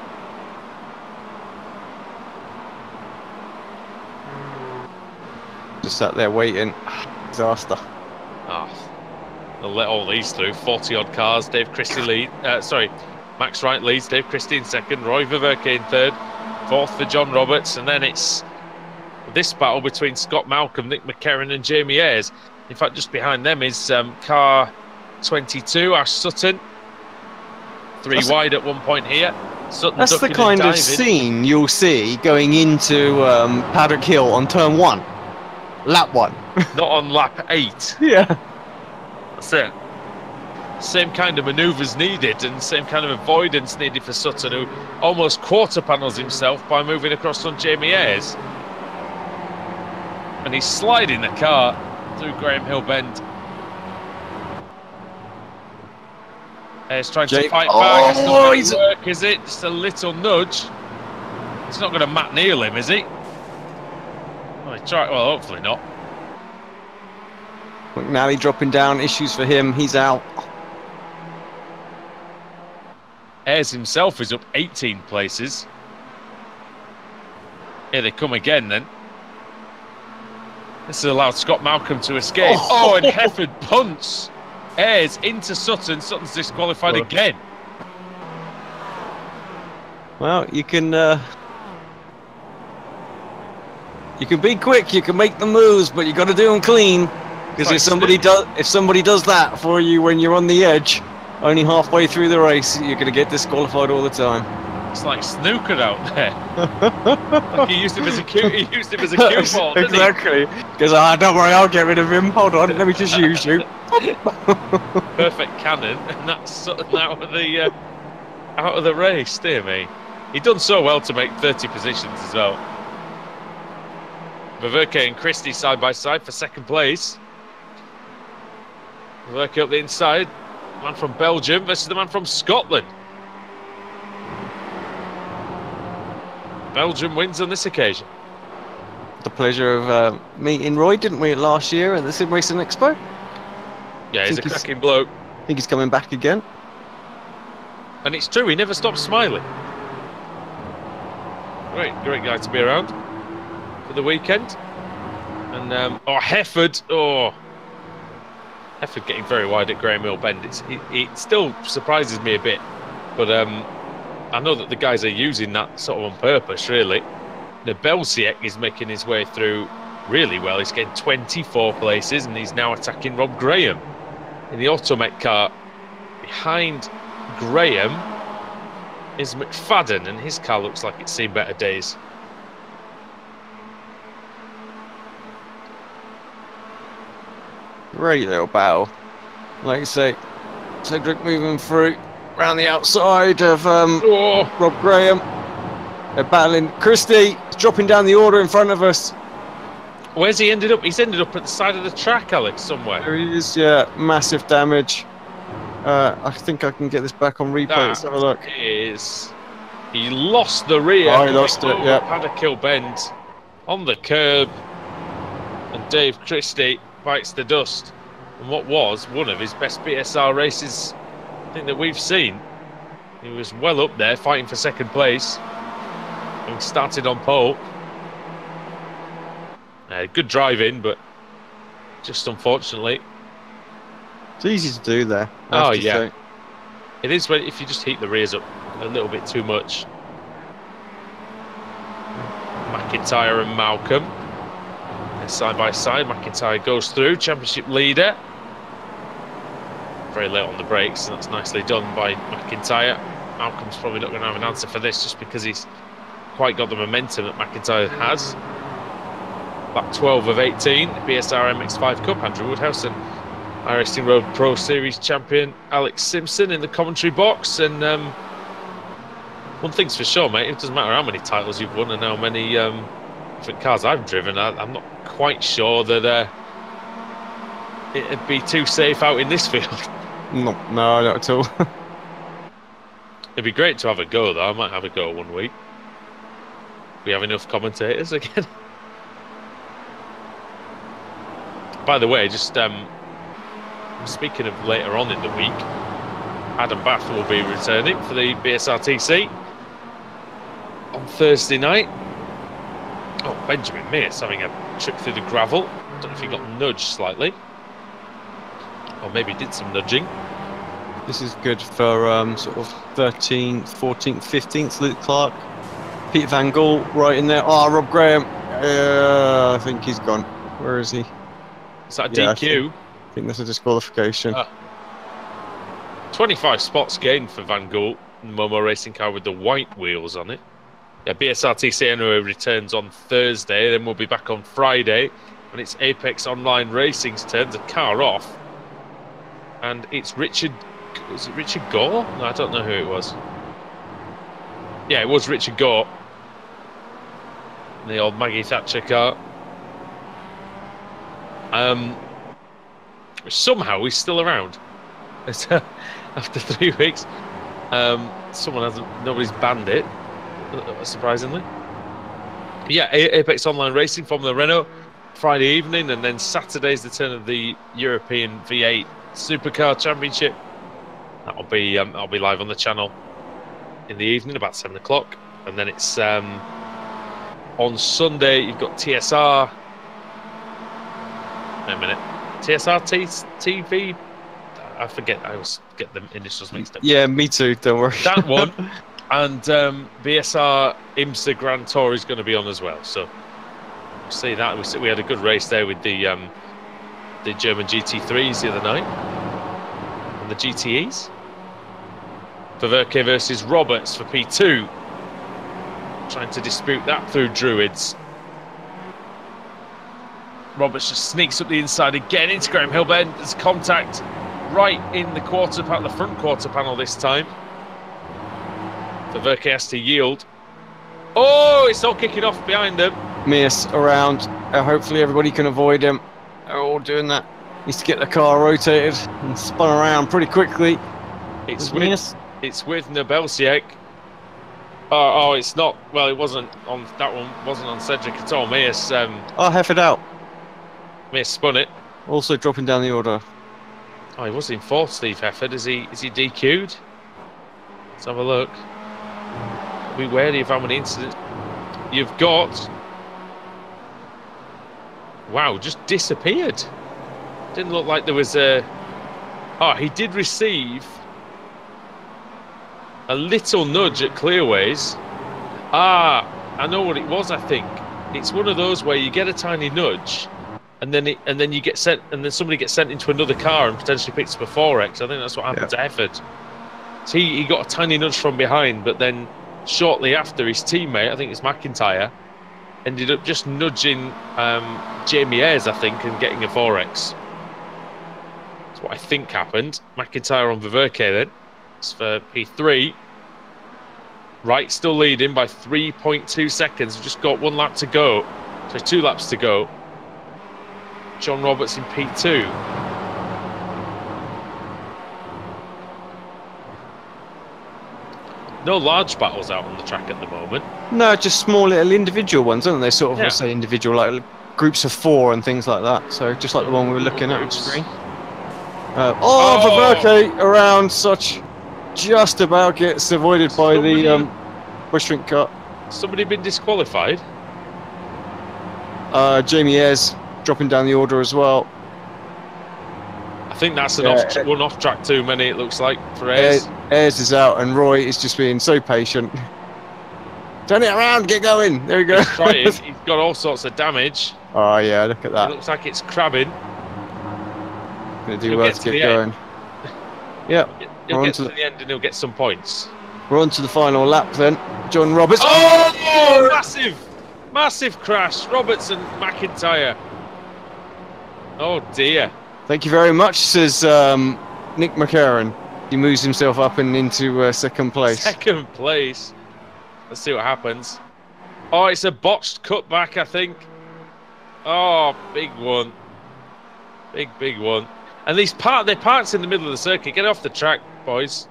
Just sat there waiting. Disaster. They'll let all these through. 40-odd cars. Dave Christie lead. Max Wright leads. Dave Christie in second. Roy Ververke in third. fourth for John Roberts, and then it's this battle between Scott Malcolm, Nick McCarron and Jamie Ayres. In fact, just behind them is car 22, Ash Sutton. Three wide at one point here. Sutton That's the kind of scene you'll see going into Paddock Hill on turn 1. Lap 1. Not on lap 8. Yeah. That's it. Same kind of manoeuvres needed and same kind of avoidance needed for Sutton, who almost quarter panels himself by moving across on Jamie Ayres. And he's sliding the car through Graham Hill Bend. Ayres trying to fight back. It's not going to work, is it? Just a little nudge. It's not going to Matt Neal him, is he? Well, hopefully not. McNally dropping down, issues for him, he's out. Ayres himself is up 18 places. Here they come again then. This has allowed Scott Malcolm to escape. Oh, and Hefford punts Ayres into Sutton. Sutton's disqualified again. Well, you can be quick, you can make the moves, but you got to do them clean. Because if somebody does that for you when you're on the edge, only halfway through the race, you're going to get disqualified all the time. It's like snooker out there. Like he used him as a cue ball, didn't exactly. Because don't worry, I'll get rid of him. Hold on, let me just use you. Perfect cannon, and that's Sutton out of the race. Dear me, he'd done so well to make 30 positions as well. Verke and Christie side by side for second place. Verke up the inside. Man from Belgium versus the man from Scotland. Belgium wins on this occasion. The pleasure of meeting Roy, didn't we, last year at the Sim Racing Expo? Yeah, he's a cracking bloke. I think he's coming back again. And it's true, he never stops smiling. Great guy to be around for the weekend. And Hefford, Hefford getting very wide at Graham Hill Bend. It still surprises me a bit, but I know that the guys are using that sort of on purpose, really. The Belsiek is making his way through really well. He's getting 24 places, and he's now attacking Rob Graham in the Automech car. Behind Graham is McFadden, and his car looks like it's seen better days. Great little battle. Like I say, Cedric moving through around the outside of Rob Graham. They're battling. Christie dropping down the order in front of us. Where's he ended up? He's ended up at the side of the track, Alex, somewhere. There he is, yeah. Massive damage. I think I can get this back on replay. Let's have a look. He lost the rear. Oh, he lost it, yeah. Paddock Hill Bend on the curb. And Dave Christie bites the dust. And what was one of his best BSR races, I think, that we've seen. He was well up there fighting for second place. He started on pole. Good drive-in, but just unfortunately. It's easy to do there. Oh, yeah. Say. It is if you just heat the rears up a little bit too much. McIntyre and Malcolm. They're side by side. McIntyre goes through, championship leader. Very late on the brakes, and that's nicely done by McIntyre. Malcolm's probably not going to have an answer for this just because he's quite got the momentum that McIntyre has. Lap 12 of 18, BSR MX5 Cup, Andrew Woodhouse and iRacing Road Pro Series champion Alex Simpson in the commentary box. And one thing's for sure, mate, it doesn't matter how many titles you've won and how many different cars I've driven, I'm not quite sure that it'd be too safe out in this field. No, not at all. It'd be great to have a go, though. I might have a go one week. We have enough commentators again. By the way, just speaking of later on in the week, Adam Bath will be returning for the BSRTC on Thursday night. Oh, Benjamin Mears having a trip through the gravel. Don't know if he got nudged slightly. Or maybe did some nudging. This is good for sort of 13th, 14th, 15th. Luke Clark Peter Van Gaal right in there. Oh, Rob Graham. I think he's gone. Where is he? Is that a Yeah, DQ? I think that's a disqualification. 25 spots gained for Van Gaal, the Momo racing car with the white wheels on it. Yeah, BSRTC anyway returns on Thursday, then we'll be back on Friday when it's Apex Online Racing's turn to car off. And it's Richard... Is it Richard Gore? No, I don't know who it was. Yeah, it was Richard Gore. The old Maggie Thatcher car. Somehow he's still around. After 3 weeks. Nobody's banned it, surprisingly. Yeah, Apex Online Racing, Formula Renault, Friday evening, and then Saturday's the turn of the European V8 Supercar Championship. That'll be live on the channel in the evening, about 7 o'clock, and then it's on Sunday. You've got TSR. Wait a minute, TSR TV. I forget. I always get the initials mixed up. Yeah, me too. Don't worry. That one. And BSR IMSA Grand Tour is going to be on as well. So we'll see that. We had a good race there with the German GT3s the other night. And the GTEs. Verke versus Roberts for P2. Trying to dispute that through Druids. Roberts just sneaks up the inside again into Graham Hillbend. There's contact right in the the front quarter panel this time. Verke has to yield. Oh, it's all kicking off behind them. Miss around. Hopefully everybody can avoid him. They're all doing that. Needs to get the car rotated and spun around pretty quickly. It's with Nobelsiek. Oh, it's not. Well, it wasn't on that one. Wasn't on Cedric at all. Mias. Hefford out. Mias spun it. Also dropping down the order. Oh, he was in fourth, Steve Hefford. Is he DQ'd? Let's have a look. Be wary of how many incidents you've got. Wow, just disappeared. Didn't look like there was a... Oh, he did receive a little nudge at Clearways. I know what it was, I think. It's one of those where you get a tiny nudge and then you get sent, and then somebody gets sent into another car and potentially picks up a 4X. I think that's what happened to Hefford. So he got a tiny nudge from behind, but then shortly after, his teammate, I think it's McIntyre, ended up just nudging Jamie Ayres, I think, and getting a 4X. That's what I think happened. McIntyre on Verke then. It's for P3. Wright still leading by 3.2 seconds. We've just got 1 lap to go. So 2 laps to go. John Roberts in P2. No large battles out on the track at the moment. No, just small little individual ones, aren't they? Sort of, let's say individual, like groups of 4 and things like that. So just like the one we were looking at on screen. Verke around such, just about gets avoided by the Bushwink cut. Somebody been disqualified? Jamie Ayres dropping down the order as well. I think that's an one off track too many, it looks like, for Ayres. Ayres is out and Roy is just being so patient. Turn it around, get going. There we go. He's got all sorts of damage. Oh yeah, look at that. It looks like it's crabbing. Gonna do well to get going. Yeah. He'll get to the end and he'll get some points. We're on to the final lap then. John Roberts. Oh, massive crash. Roberts and McIntyre. Oh dear. Thank you very much, says Nick McCarran. He moves himself up and into second place. Second place. Let's see what happens. Oh, it's a botched cutback, I think. Oh, big one. Big one. And they're parked in the middle of the circuit. Get off the track, boys.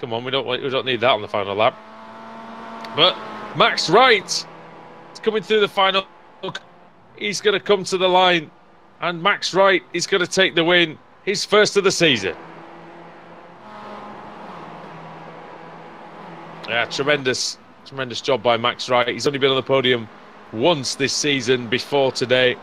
Come on, we don't need that on the final lap. But Max Wright is coming through the final. He's going to come to the line. And Max Wright is going to take the win. His first of the season. Yeah, tremendous job by Max Wright. He's only been on the podium once this season before today.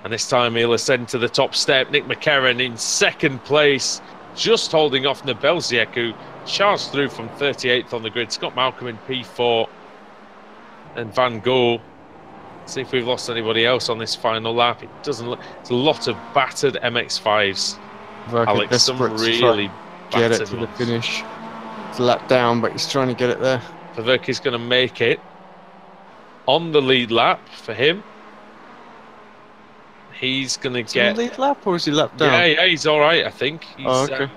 And this time he'll ascend to the top step. Nick McCarran in second place. just holding off Nebelziak, who charged through from 38th on the grid. Scott Malcolm in P4 and Van Gogh. See if we've lost anybody else on this final lap. It doesn't look. It's a lot of battered MX5s. Alex, some really get battered it to the ones. finish. It's a lap down, but he's trying to get it there. Paverki's going to make it on the lead lap for him. He's going to get lead lap, or is he lap down? Yeah, he's all right. I think. He's, okay.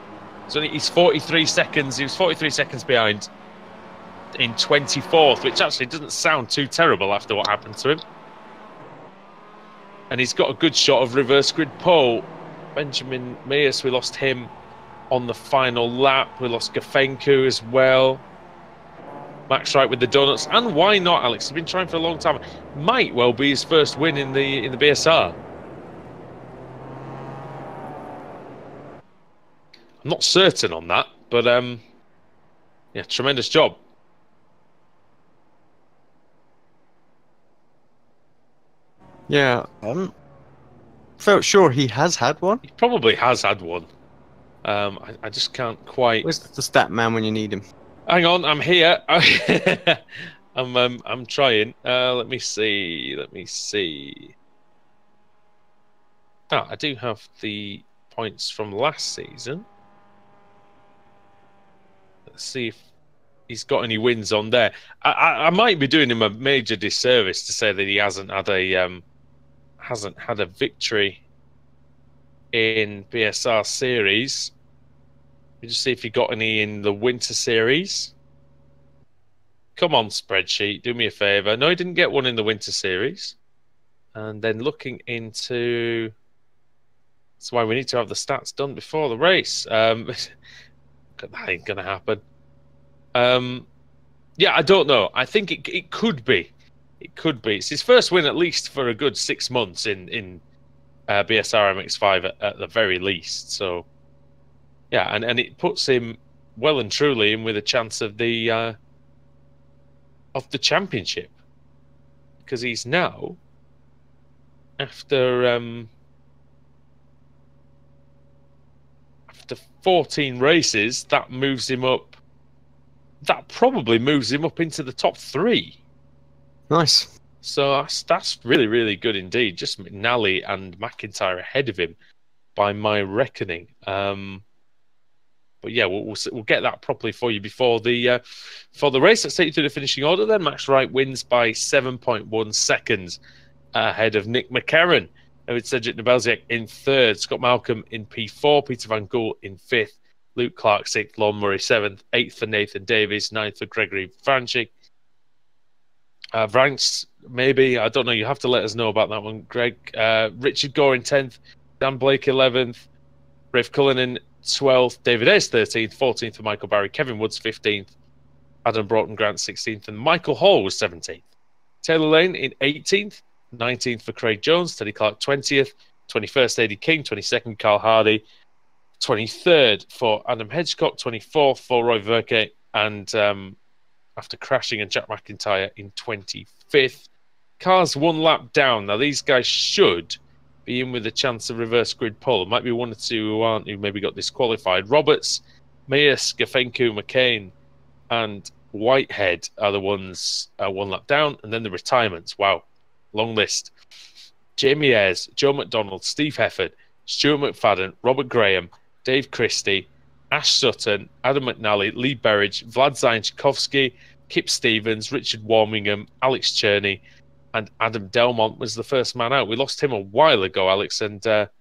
He's 43 seconds. He was 43 seconds behind in 24th, which actually doesn't sound too terrible after what happened to him. And he's got a good shot of reverse grid pole. Benjamin Mears, we lost him on the final lap. We lost Gafenku as well. Max Wright with the donuts. And why not, Alex? He's been trying for a long time. Might well be his first win in the BSR. I'm not certain on that, but yeah, tremendous job. Yeah, felt sure he has had one. He probably has had one. I just can't quite. Where's the stat man when you need him? Hang on, I'm here. I'm trying. Let me see. Oh, I do have the points from last season. Let's see if he's got any wins on there. I might be doing him a major disservice to say that he hasn't had a victory in BSR series. Let me just see if he got any in the winter series. Come on, spreadsheet, do me a favor. No, he didn't get one in the winter series. And then looking into, that's why we need to have the stats done before the race. That ain't gonna happen. Yeah, I don't know. I think it could be. It could be. It's his first win, at least for a good 6 months in BSR MX5 at the very least. So, yeah, and it puts him well and truly in with a chance of the championship, because he's now after 14 races, that moves him up. That probably moves him up into the top 3. Nice. So that's really, really good indeed. Just McNally and McIntyre ahead of him, by my reckoning. But yeah, we'll get that properly for you before the race. Let's take you through the finishing order then. Max Wright wins by 7.1 seconds ahead of Nick McCarron. With Cedric Nebelziak in 3rd, Scott Malcolm in P4, Peter Van Gool in 5th, Luke Clark 6th, Lon Murray 7th, 8th for Nathan Davies, 9th for Gregory Franchik. Ranks, maybe, I don't know, you have to let us know about that one, Greg. Richard Gore in 10th, Dan Blake 11th, Rafe Cullinan 12th, David Ayres 13th, 14th for Michael Barry, Kevin Woods 15th, Adam Broughton Grant 16th, and Michael Hall was 17th. Taylor Lane in 18th, 19th for Craig Jones, Teddy Clark 20th, 21st Eddie King, 22nd Carl Hardy, 23rd for Adam Hedgecock, 24th for Roy Verke, and after crashing, and Jack McIntyre in 25th. Cars 1 lap down. Now these guys should be in with a chance of reverse grid pole. There might be 1 or 2 who aren't, who maybe got disqualified. Roberts, Mears, Gafenku, McCain, and Whitehead are the ones 1 lap down, and then the retirements. Wow. Long list. Jamie Ayres, Joe McDonald, Steve Hefford, Stuart McFadden, Robert Graham, Dave Christie, Ash Sutton, Adam McNally, Lee Berridge, Vlad Zainchkovsky, Kip Stevens, Richard Warmingham, Alex Cherney, and Adam Delmont was the first man out. We lost him a while ago, Alex, and but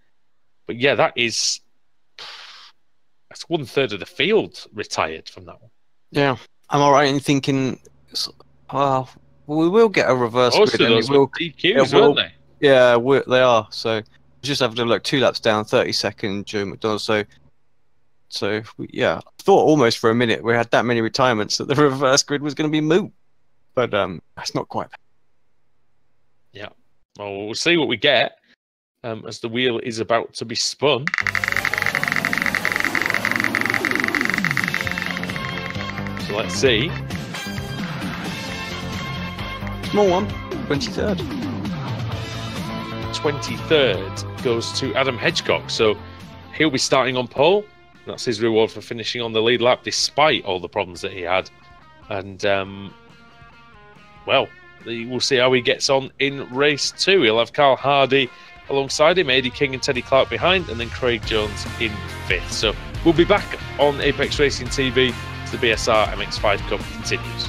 yeah, that's 1/3 of the field retired from that one. Yeah, I'm all right in thinking. We will get a reverse Most grid. of those were DQs, weren't they? Yeah, they are. So just having to look 2 laps down, 32nd Joe McDonald. So yeah, I thought almost for a minute we had that many retirements that the reverse grid was going to be moot, but that's not quite. Yeah, well, we'll see what we get as the wheel is about to be spun. So let's see. Small one, 23rd. 23rd goes to Adam Hedgecock. So he'll be starting on pole. That's his reward for finishing on the lead lap, despite all the problems that he had. And, well, we'll see how he gets on in race 2. He'll have Carl Hardy alongside him, Eddie King and Teddy Clark behind, and then Craig Jones in 5th. So we'll be back on Apex Racing TV as the BSR MX5 Cup continues.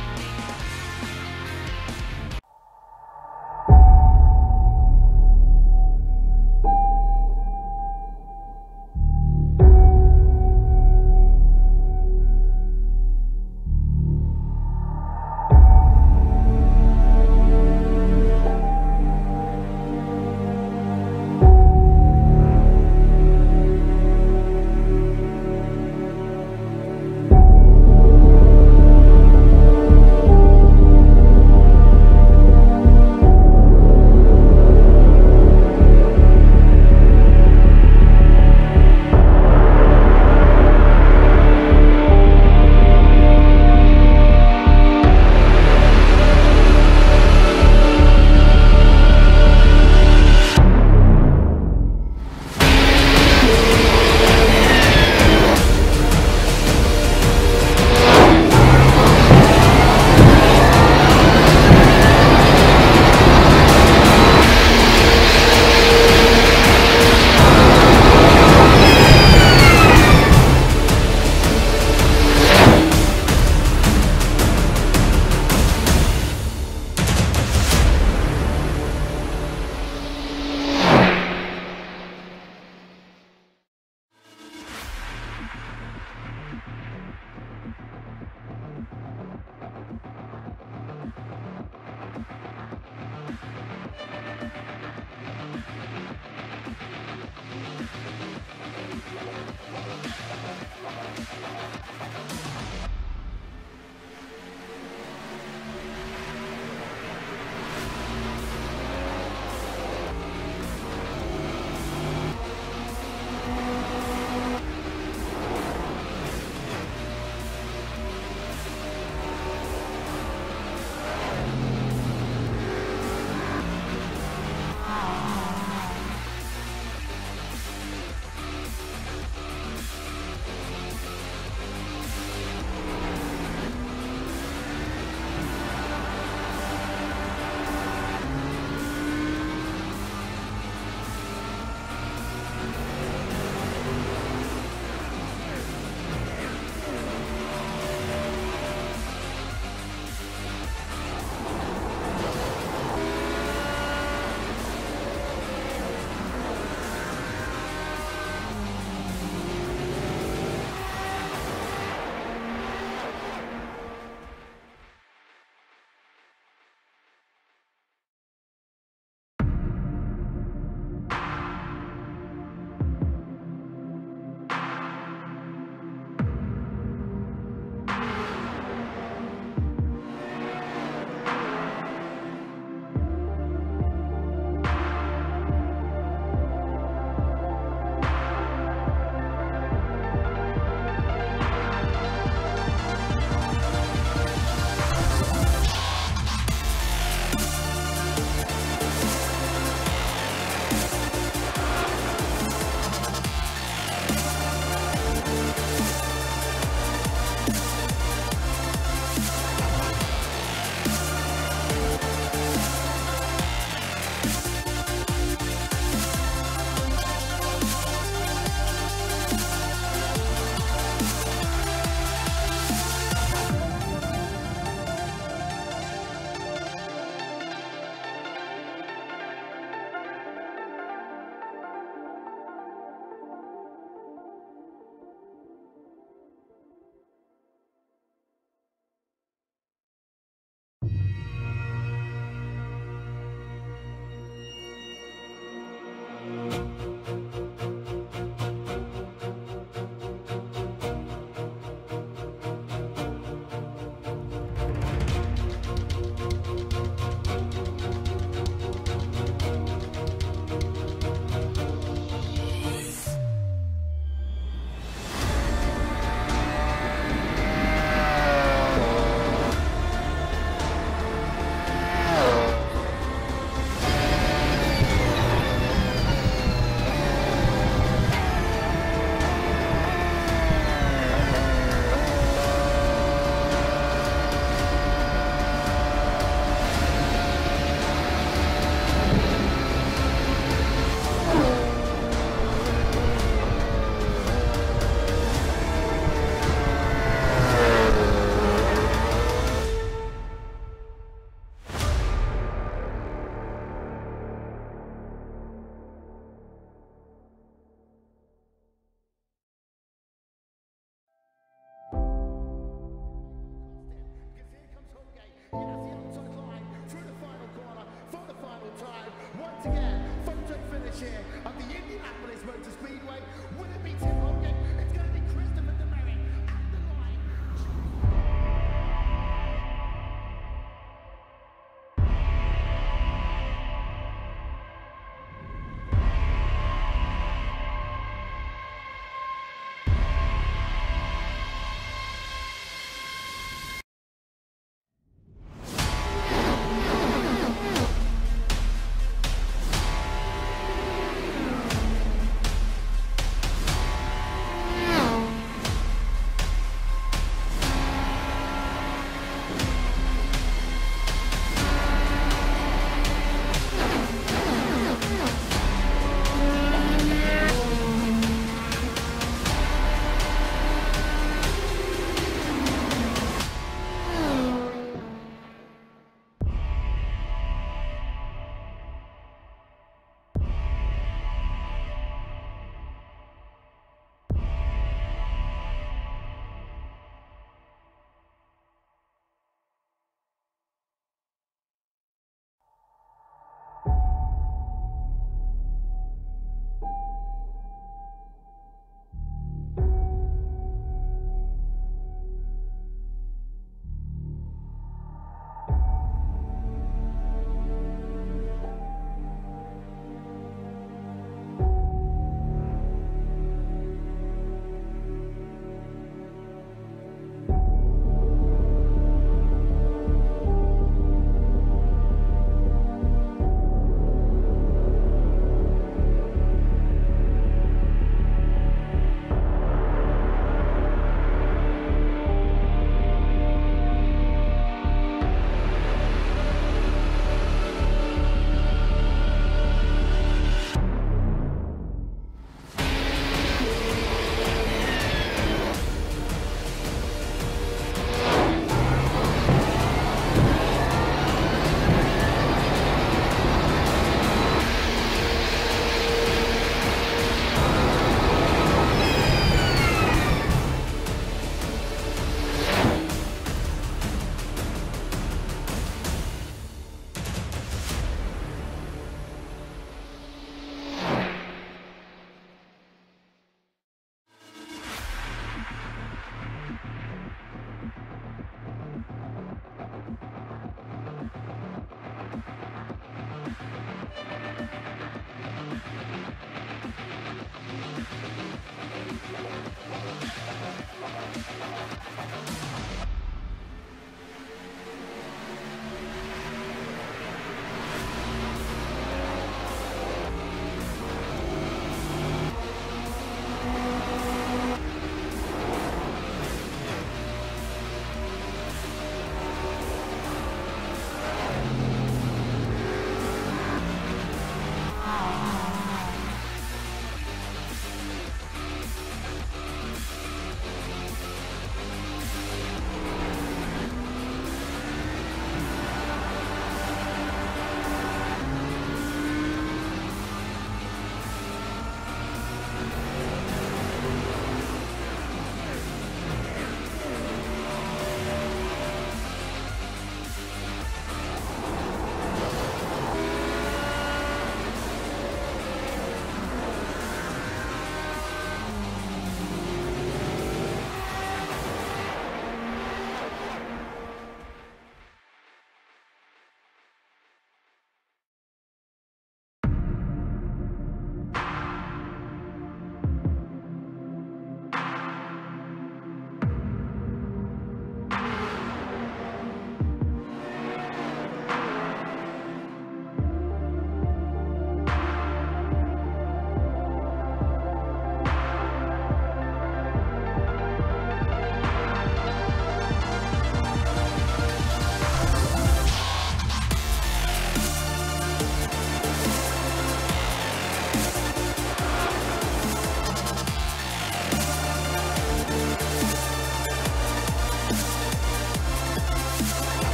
here at the Indianapolis Motor Speedway. Will it be Tim Hogan? It's going to be Christopher DeMary at the line.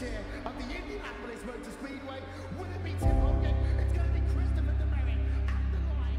here at the Indianapolis Motor Speedway. Will it be Tim Hogan? It's going to be Christopher DeMary at the line.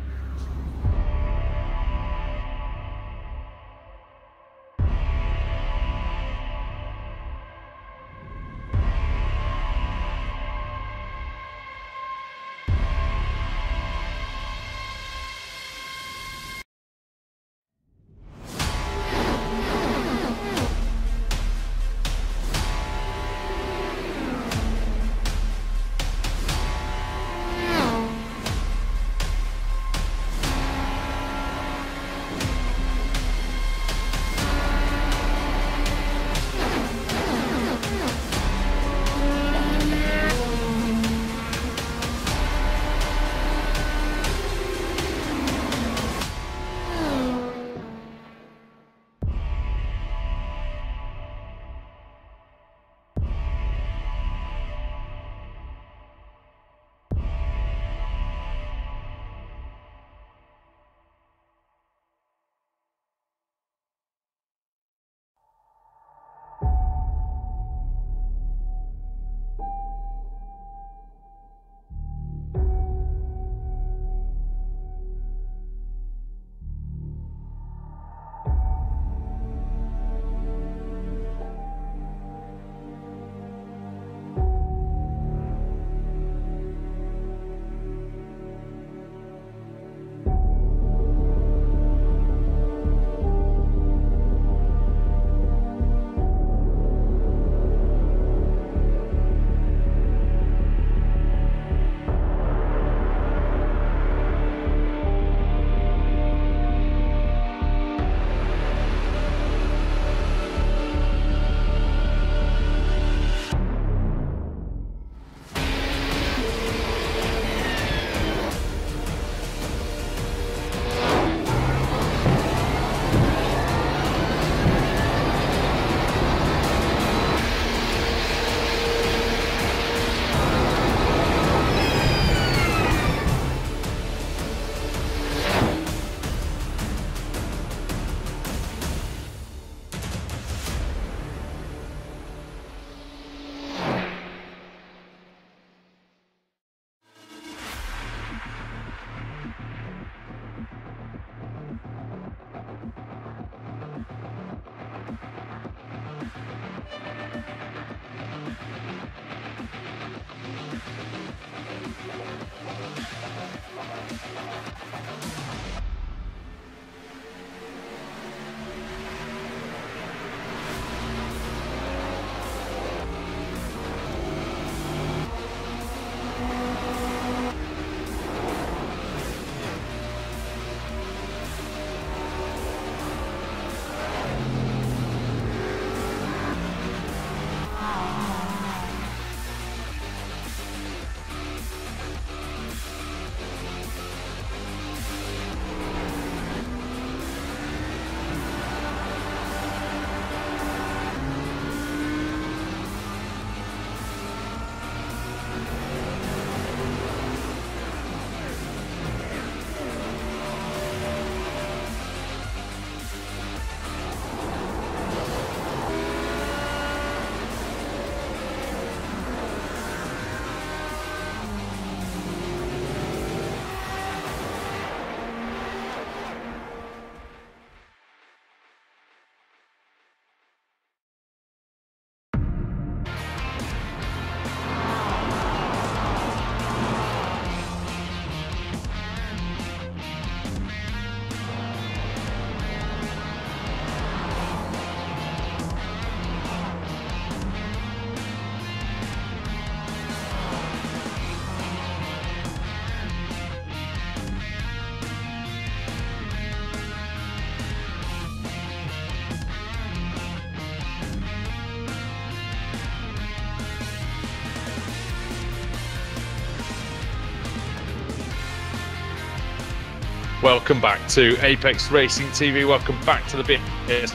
Welcome back to Apex Racing TV. Welcome back to the BS.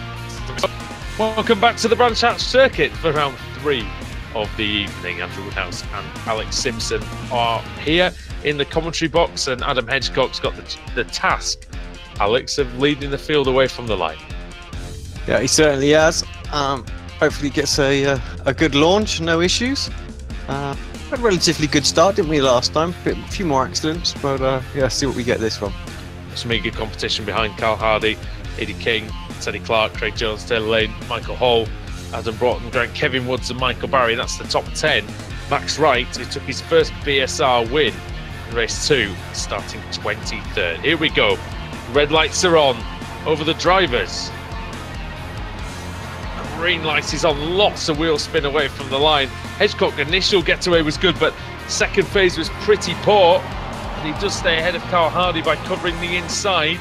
Welcome back to the Brands Hatch circuit for round 3 of the evening. Andrew Woodhouse and Alex Simpson are here in the commentary box, and Adam Hedgecock's got the task, Alex, of leading the field away from the line. Yeah, he certainly has. Hopefully gets a good launch, no issues. Had a relatively good start, didn't we, last time? A few more accidents, but yeah, see what we get this one. Some really good competition behind Carl Hardy, Eddie King, Teddy Clark, Craig Jones, Taylor Lane, Michael Hall, Adam Broughton, Grant, Kevin Woods and Michael Barry. That's the top 10. Max Wright, who took his first BSR win in race 2, starting 23rd. Here we go. Red lights are on over the drivers. Green light is on, lots of wheel spin away from the line. Hedgecock initial getaway was good, but second phase was pretty poor. And he does stay ahead of Carl Hardy by covering the inside.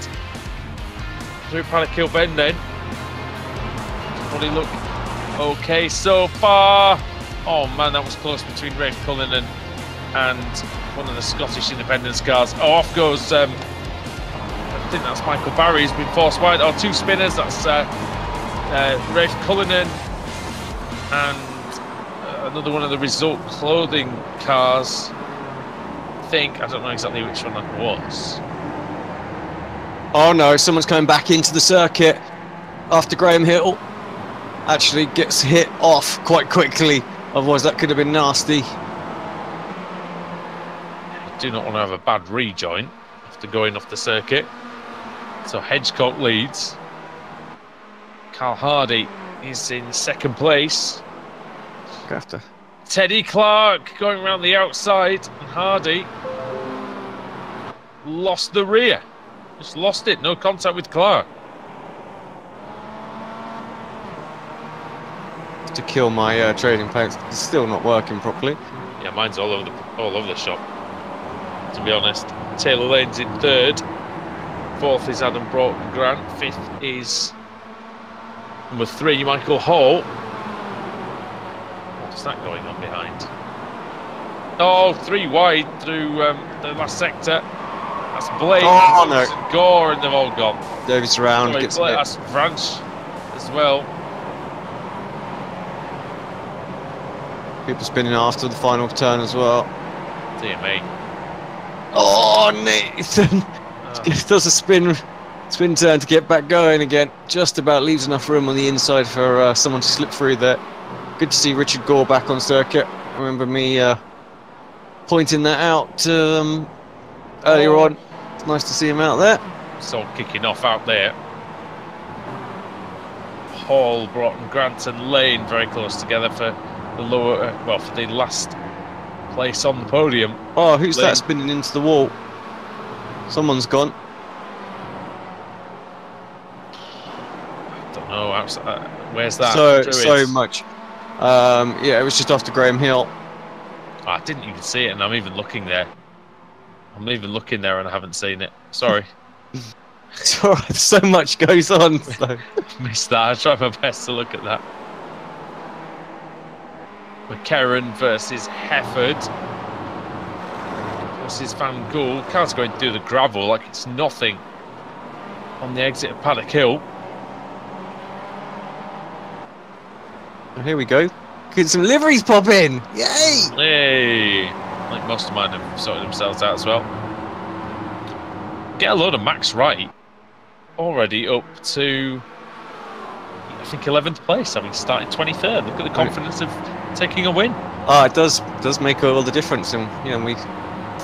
Through Paddock Hill Bend then. Probably look okay so far. Oh man, that was close between Rafe Cullinan and one of the Scottish Independence cars. Oh, off goes, I think that's Michael Barry, who's been forced wide. Oh, two spinners, that's Rafe Cullinan and another one of the Result Clothing cars. I don't know exactly which one that was. Oh no, someone's coming back into the circuit after Graham Hill actually gets hit off quite quickly. Otherwise that could have been nasty. You do not want to have a bad rejoin after going off the circuit. So Hedgecock leads. Carl Hardy is in second place. After Teddy Clark going around the outside, and Hardy lost the rear. Just lost it, no contact with Clark. To kill my trading plates, it's still not working properly. Yeah, mine's all over the shop, to be honest. Taylor Lane's in third. Fourth is Adam Broughton Grant. Fifth is number 3, Michael Hall. What's that going on behind? Oh, 3 wide through the last sector. That's Blake, and Gore, and they've all gone. Davis around. Sorry, gets Blake, that's Branch as well. People spinning after the final turn as well. Dear me. Oh, Nathan does a spin turn to get back going again. Just about leaves enough room on the inside for someone to slip through there. Good to see Richard Gore back on circuit. I remember me pointing that out earlier on. It's nice to see him out there. It's all kicking off out there. Hall, Broughton, Grant and Lane very close together for the lower, for the last place on the podium. Oh, who's that spinning into the wall? Someone's gone. Don't know. Where's that? So much. Yeah, it was just after Graham Hill. I didn't even see it, and I'm even looking there. I'm even looking there, and I haven't seen it. Sorry. It's all right, so much goes on. So. Missed that. I tried my best to look at that. McCarran versus Hefford versus Van Gool. Car's going through the gravel like it's nothing on the exit of Paddock Hill. Here we go. Could some liveries pop in? Yay! Hey! I think most of mine have sorted themselves out as well. Get a load of Max Wright already up to, I think, 11th place, having started 23rd. Look at the confidence of taking a win. Oh, it does make all the difference, and we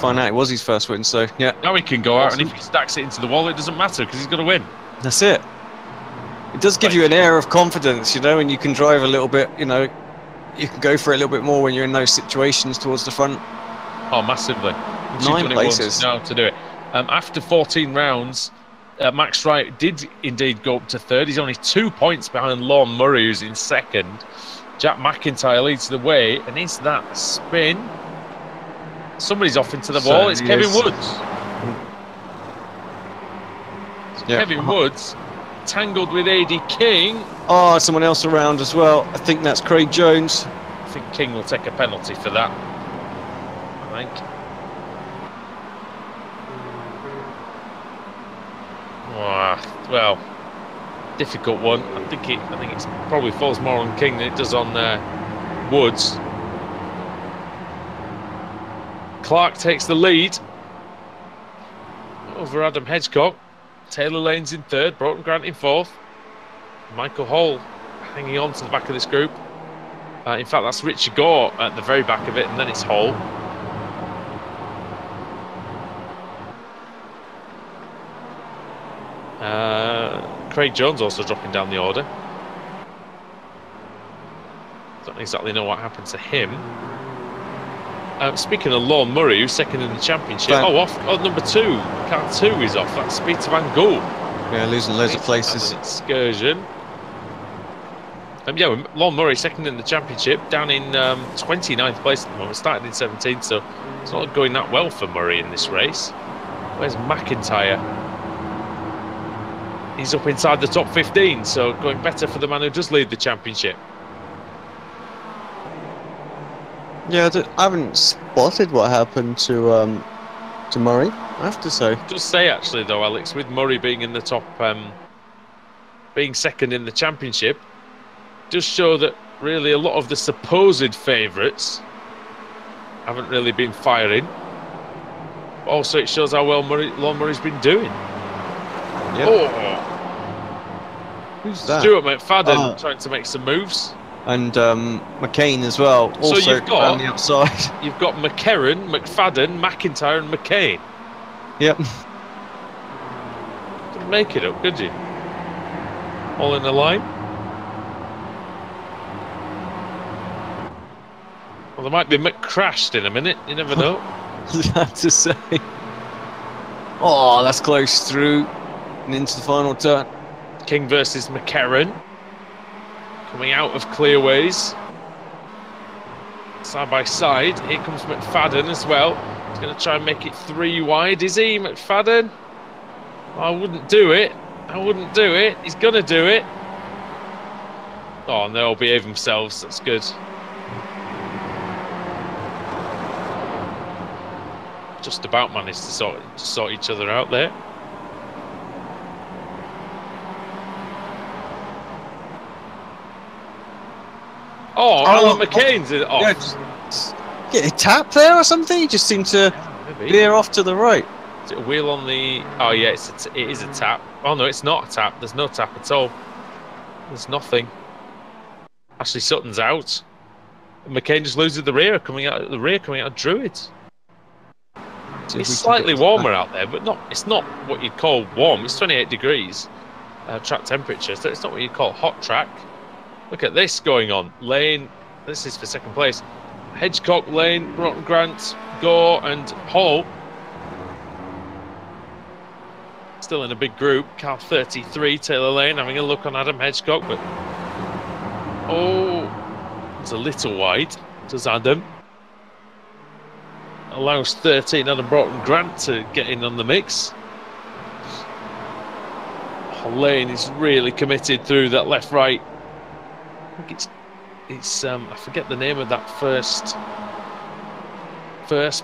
find out it was his first win. So yeah, now he can go out, and if he stacks it into the wall, it doesn't matter because he's got to win. That's it. It does give you an air of confidence, and you can drive a little bit. You can go for it a little bit more when you're in those situations towards the front. Oh, massively. 9 places now to do it. After 14 rounds, Max Wright did indeed go up to third. He's only 2 points behind Lorne Murray, who's in second. Jack McIntyre leads the way, and is that a spin? Somebody's off into the wall. It's Kevin Woods. Kevin Woods tangled with A.D. King. Oh, someone else around as well. I think that's Craig Jones. I think King will take a penalty for that. I think. Well, difficult one. I think it probably falls more on King than it does on Woods. Clark takes the lead over Adam Hedgecock. Taylor Lane's in third, Broughton Grant in fourth. Michael Hall hanging on to the back of this group. In fact, that's Richard Gore at the very back of it, and then it's Hall. Craig Jones also dropping down the order. Don't exactly know what happened to him. Speaking of Lorne Murray, who's second in the championship. Off. Number 2. Car 2 is off. That's Peter Van Gool. Yeah, losing loads of places. Excursion. Yeah, Lorne Murray second in the championship, down in 29th place at the moment. Started in 17th, so it's not going that well for Murray in this race. Where's McIntyre? He's up inside the top 15, so going better for the man who does lead the championship. Yeah, I haven't spotted what happened to Murray, I have to say. Just say actually though, Alex, with Murray being in the top, being second in the championship, does show that really a lot of the supposed favourites haven't really been firing. But also, it shows how well Lorne Murray's been doing. Yep. Oh, who's that? Stuart McFadden trying to make some moves. And McCain as well. Also so you've got on the outside. You've got McCarron, McFadden, McIntyre, and McCain. Yep. Didn't make it up, could you? All in a line. Well, there might be McCrashed in a minute. You never know. Hard to say. Oh, that's close through and into the final turn. King versus McCarron. Coming out of clearways. Side by side. Here comes McFadden as well. He's going to try and make it 3 wide. Is he, McFadden? I wouldn't do it. I wouldn't do it. He's going to do it. Oh, and they'll behave themselves. That's good. Just about managed to sort each other out there. Oh, Alan McCain's off. Yeah, just get a tap there or something. He just seemed to veer off to the right. Is it a wheel on the? Oh yeah, it is a tap. Oh no, it's not a tap. There's no tap at all. There's nothing. Ashley Sutton's out. McCain just loses the rear coming out of Druid. It's slightly warmer out there, but it's not what you'd call warm. It's 28 degrees track temperature, so it's not what you'd call hot track. Look at this going on. Lane, this is for second place. Hedgecock, Lane, Broughton Grant, Gore and Hall. Still in a big group. Car 33, Taylor Lane, having a look on Adam Hedgecock, but... Oh, it's a little wide. Does Adam. Allows 13 Adam Broughton Grant to get in on the mix. Lane is really committed through that left-right. I think it's I forget the name of that first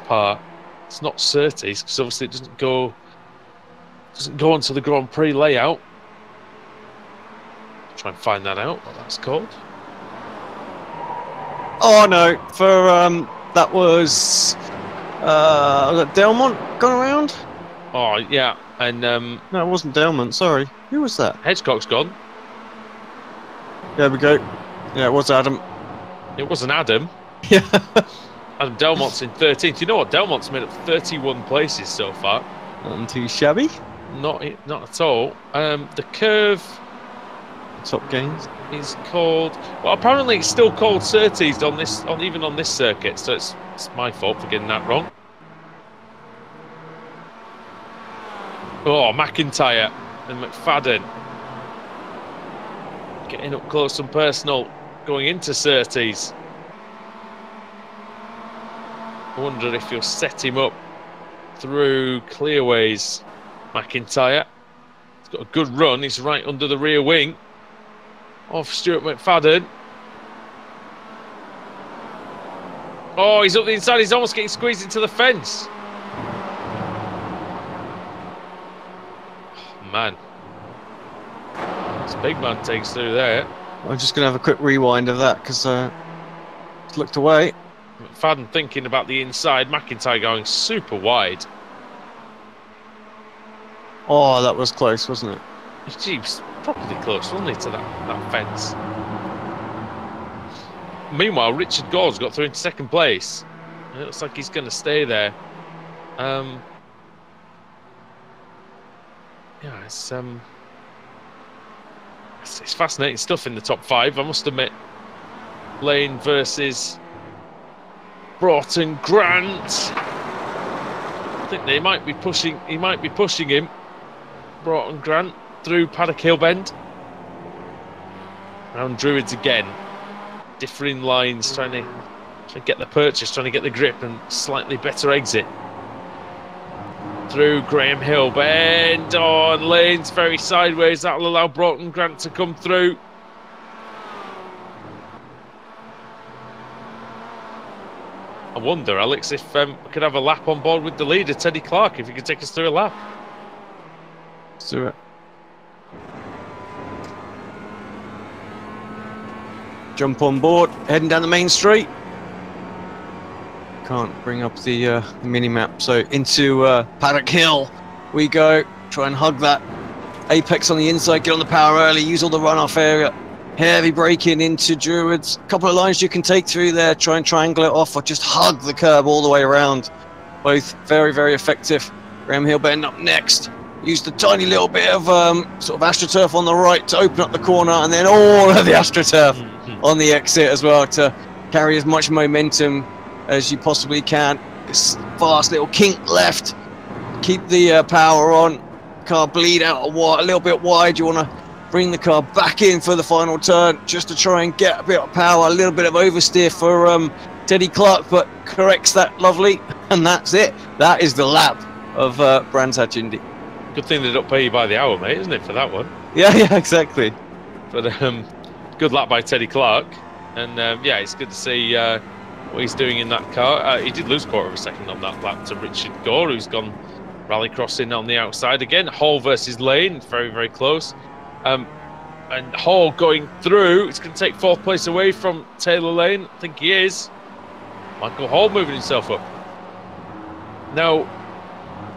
part. It's not Surtees because obviously it doesn't go onto the Grand Prix layout. Try and find that out. What that's called. Oh no! For that was Delmont gone around. Oh yeah, and no, it wasn't Delmont. Sorry, who was that? Hedgecock's gone. There we go. Yeah, it was Adam. It wasn't Adam. Yeah. Adam Delmont's in 13th. You know what? Delmont's made up 31 places so far. Not too shabby. Not at all. The curve. Top gains. Is called. Well, apparently it's still called Surtees even on this circuit. So it's my fault for getting that wrong. Oh, McIntyre and McFadden getting up close and personal, going into Surtees. I wonder if you'll set him up through clearways. McIntyre. He's got a good run. He's right under the rear wing of Stuart McFadden. Oh, he's up the inside. He's almost getting squeezed into the fence. Oh, man. This big man takes through there. I'm just going to have a quick rewind of that because it's looked away. McFadden thinking about the inside. McIntyre going super wide. Oh, that was close, wasn't it? He was properly close, wasn't he, to that fence? Meanwhile, Richard Gore's got through into second place. It looks like he's going to stay there. Yeah, it's fascinating stuff in the top 5, I must admit. Lane versus Broughton Grant. I think they might be pushing. He might be pushing him. Broughton Grant through Paddock Hill Bend. Round Druids again. Differing lines, trying to get the purchase, trying to get the grip and slightly better exit. Through Graham Hill Bend. Oh, and lane's very sideways. That'll allow Broughton Grant to come through. I wonder, Alex, if we could have a lap on board with the leader, Teddy Clark, if he could take us through a lap. Let's do it. Jump on board, heading down the main street. Can't bring up the mini map, so into Paddock Hill we go. Try and hug that apex on the inside, get on the power early, use all the runoff area. Heavy braking into Druids. A couple of lines you can take through there, try and triangle it off, or just hug the curb all the way around. Both very, very effective. Graham Hill Bend up next. Used a tiny little bit of sort of AstroTurf on the right to open up the corner, and then all of the AstroTurf on the exit as well to carry as much momentum as you possibly can. This fast little kink left. Keep the power on. Car bleed out a little bit wide. You want to bring the car back in for the final turn just to try and get a bit of power, a little bit of oversteer for Teddy Clark, but corrects that lovely, and that's it. That is the lap of Brands Hatch Indy. Good thing they don't pay you by the hour, mate, isn't it, for that one? Yeah, exactly. But good lap by Teddy Clark, and yeah, it's good to see what he's doing in that car. He did lose quarter of a second on that lap to Richard Gore, who's gone rally crossing on the outside again. Hall versus Lane, very, very close. And Hall going through. It's going to take 4th place away from Taylor Lane. I think he is. Michael Hall moving himself up. Now,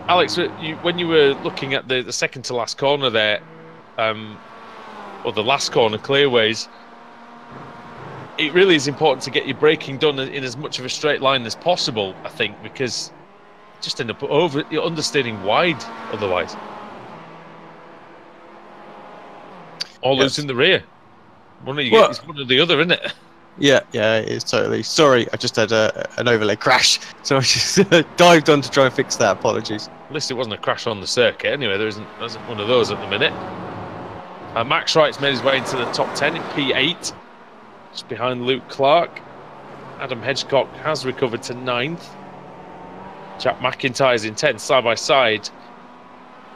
Alex, when you were looking at the second to last corner there, or the last corner, clearways, it really is important to get your braking done in as much of a straight line as possible, I think, because you just end up you're understeering wide otherwise. Or losing the rear. It's one or the other, isn't it? Yeah, it is totally. Sorry, I just had an overlay crash, so I just dived on to try and fix that. Apologies. At least it wasn't a crash on the circuit. Anyway, there isn't one of those at the minute. Max Wright's made his way into the top 10 in P8, just behind Luke Clark. Adam Hedgecock has recovered to 9th. Jack McIntyre's in 10th, side by side.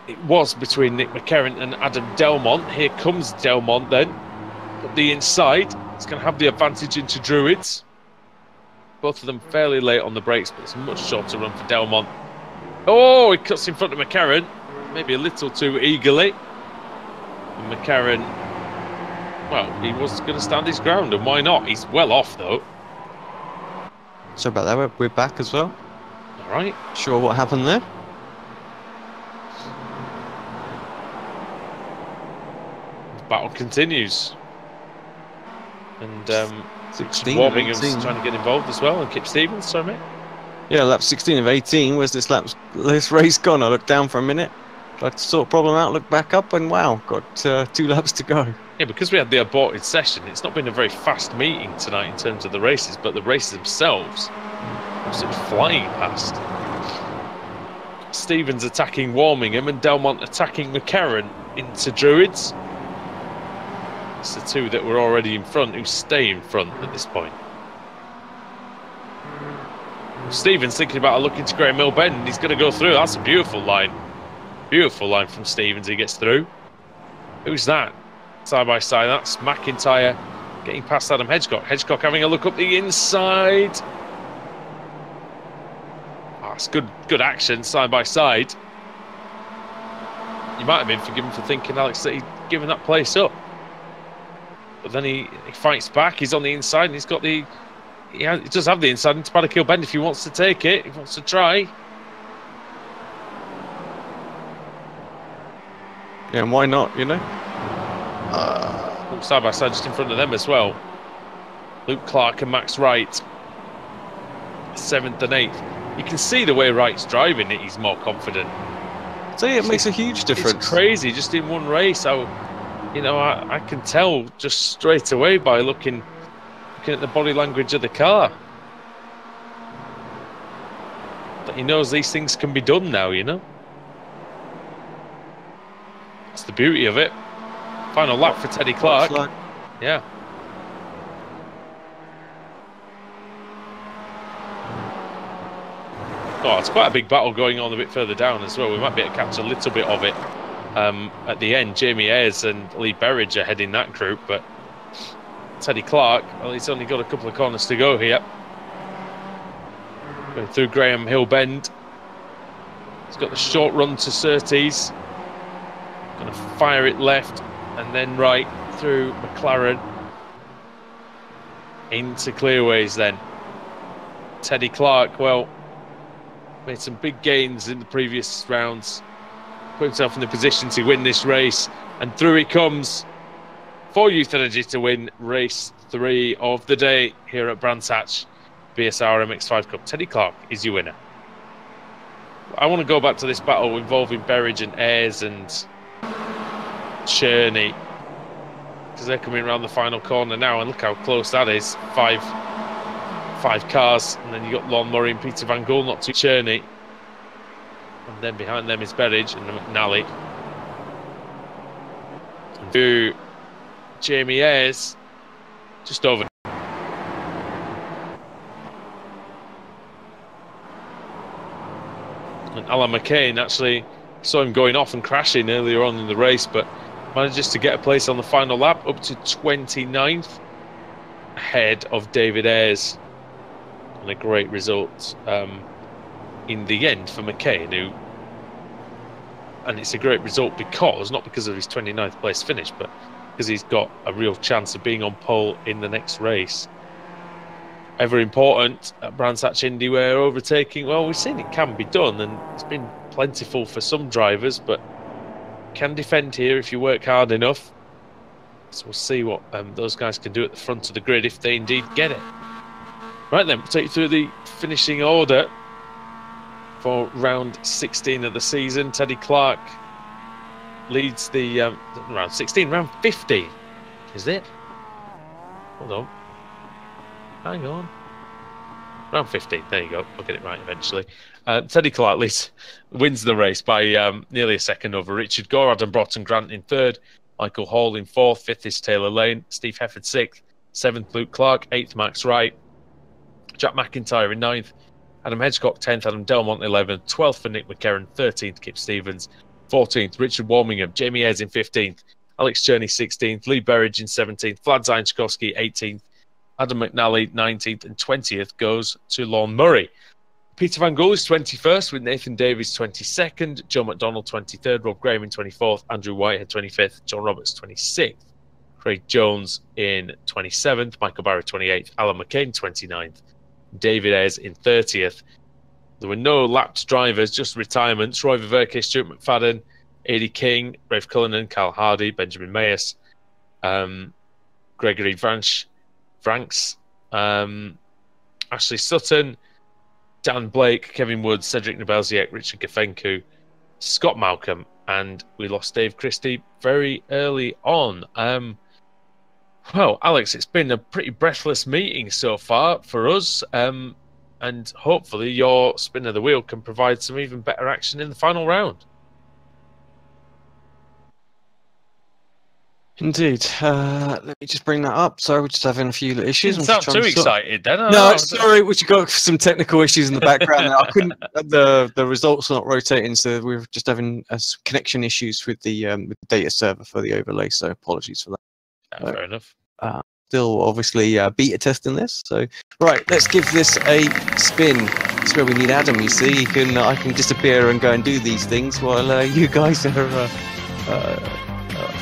It was between Nick McCarron and Adam Delmont. Here comes Delmont then. But the inside, it's going to have the advantage into Druids. Both of them fairly late on the brakes, but it's a much shorter run for Delmont. Oh, he cuts in front of McCarron. Maybe a little too eagerly. And McCarron, well, he was going to stand his ground, and why not? He's well off, though. Sorry about that, we're back as well. All right. Sure what happened there? Battle continues, and 16 Warmingham's trying to get involved as well, and Kip Stevens, sorry mate. Yeah, lap 16 of 18. Where's this race gone? I looked down for a minute, tried to sort problem out, looked back up, and wow, got 2 laps to go. Yeah, because we had the aborted session, it's not been a very fast meeting tonight in terms of the races, but the races themselves absolutely flying past. Stevens attacking Warmingham and Delmont attacking McCarron into Druids. It's the 2 that were already in front who stay in front at this point. Stevens thinking about a look into Graham Hill Bend, and he's going to go through. That's a beautiful line. Beautiful line from Stevens. He gets through. Who's that? Side by side. That's McIntyre getting past Adam Hedgecock. Hedgecock having a look up the inside. Oh, it's good action side by side. You might have been forgiven for thinking, Alex, that he'd given that place up. But then he fights back. He's on the inside, and he's got the... He does have the inside into Paddock Hill Bend if he wants to take it. If he wants to try. Yeah, and why not, you know? Side by side just in front of them as well. Luke Clark and Max Wright, 7th and 8th. You can see the way Wright's driving it, he's more confident. So yeah, it makes a huge difference. It's crazy, just in one race. How, you know, I can tell just straight away by looking at the body language of the car that he knows these things can be done now, you know. That's the beauty of it. Final lap for Teddy Clark. Yeah. Oh, it's quite a big battle going on a bit further down as well. We might be able to catch a little bit of it at the end. Jamie Ayres and Lee Berridge are heading that group, but Teddy Clark, well, he's only got a couple of corners to go here. Going through Graham Hill Bend. He's got the short run to Surtees. Going to fire it left and then right through McLaren into Clearways then. Teddy Clark, well, made some big gains in the previous rounds. Put himself in the position to win this race. And through he comes for Youth Energy to win race 3 of the day here at Brands Hatch BSR MX5 Cup. Teddy Clark is your winner. I want to go back to this battle involving Berridge and Ayres and Cherney, because they're coming around the final corner now, and look how close that is. Five cars, and then you got Lon Murray and Peter Van Gool, not too Cherney, and then behind them is Berridge and McNally. And to Jamie Ayres, just over. And Alan McCain, actually saw him going off and crashing earlier on in the race, but manages to get a place on the final lap, up to 29th, ahead of David Ayres. And a great result in the end for McCain, and it's a great result because, not because of his 29th place finish, but because he's got a real chance of being on pole in the next race. Ever important at Brands Hatch Indy, where overtaking, well, we've seen it can be done, and it's been plentiful for some drivers, but can defend here if you work hard enough. So we'll see what those guys can do at the front of the grid if they indeed get it. Right then, we'll take you through the finishing order for round 16 of the season. Teddy Clark leads the round 16, round 15, is it? Hold on. Hang on. Round 15, there you go. We'll get it right eventually. Teddy Clark wins the race by nearly a second over Richard Gore, Adam Broughton Grant in 3rd, Michael Hall in 4th, 5th is Taylor Lane, Steve Hefford 6th, 7th Luke Clark, 8th Max Wright, Jack McIntyre in 9th, Adam Hedgecock 10th, Adam Delmont 11th, 12th for Nick McCarron, 13th Kip Stevens, 14th Richard Warmingham, Jamie Ayres in 15th, Alex Cherney 16th, Lee Berridge in 17th, Vlad Zainchkowski 18th, Adam McNally 19th, and 20th goes to Lon Murray. Peter Van Gool is 21st with Nathan Davies 22nd, Joe McDonald 23rd, Rob Graham in 24th, Andrew Whitehead 25th, John Roberts 26th, Craig Jones in 27th, Michael Barry 28th, Alan McCain 29th, David Ayres in 30th. There were no lapped drivers, just retirements. Roy Viverke, Stuart McFadden, Eddie King, Rafe Cullinan, Carl Hardy, Benjamin Mayes, Gregory Franks, Ashley Sutton, Dan Blake, Kevin Woods, Cedric Nabelziak, Richard Gafenku, Scott Malcolm, and we lost Dave Christie very early on. Well, Alex, it's been a pretty breathless meeting so far for us, and hopefully your spin of the wheel can provide some even better action in the final round. Indeed. Let me just bring that up. Sorry, we're just having a few issues. Didn't sound too excited then. No, sorry, we just got some technical issues in the background there. I couldn't. The results are not rotating, so we're just having connection issues with the data server for the overlay. So apologies for that. Yeah, fair enough. Still, obviously, beta testing this. So, right, let's give this a spin. That's where we need Adam. You see, I can disappear and go and do these things while you guys are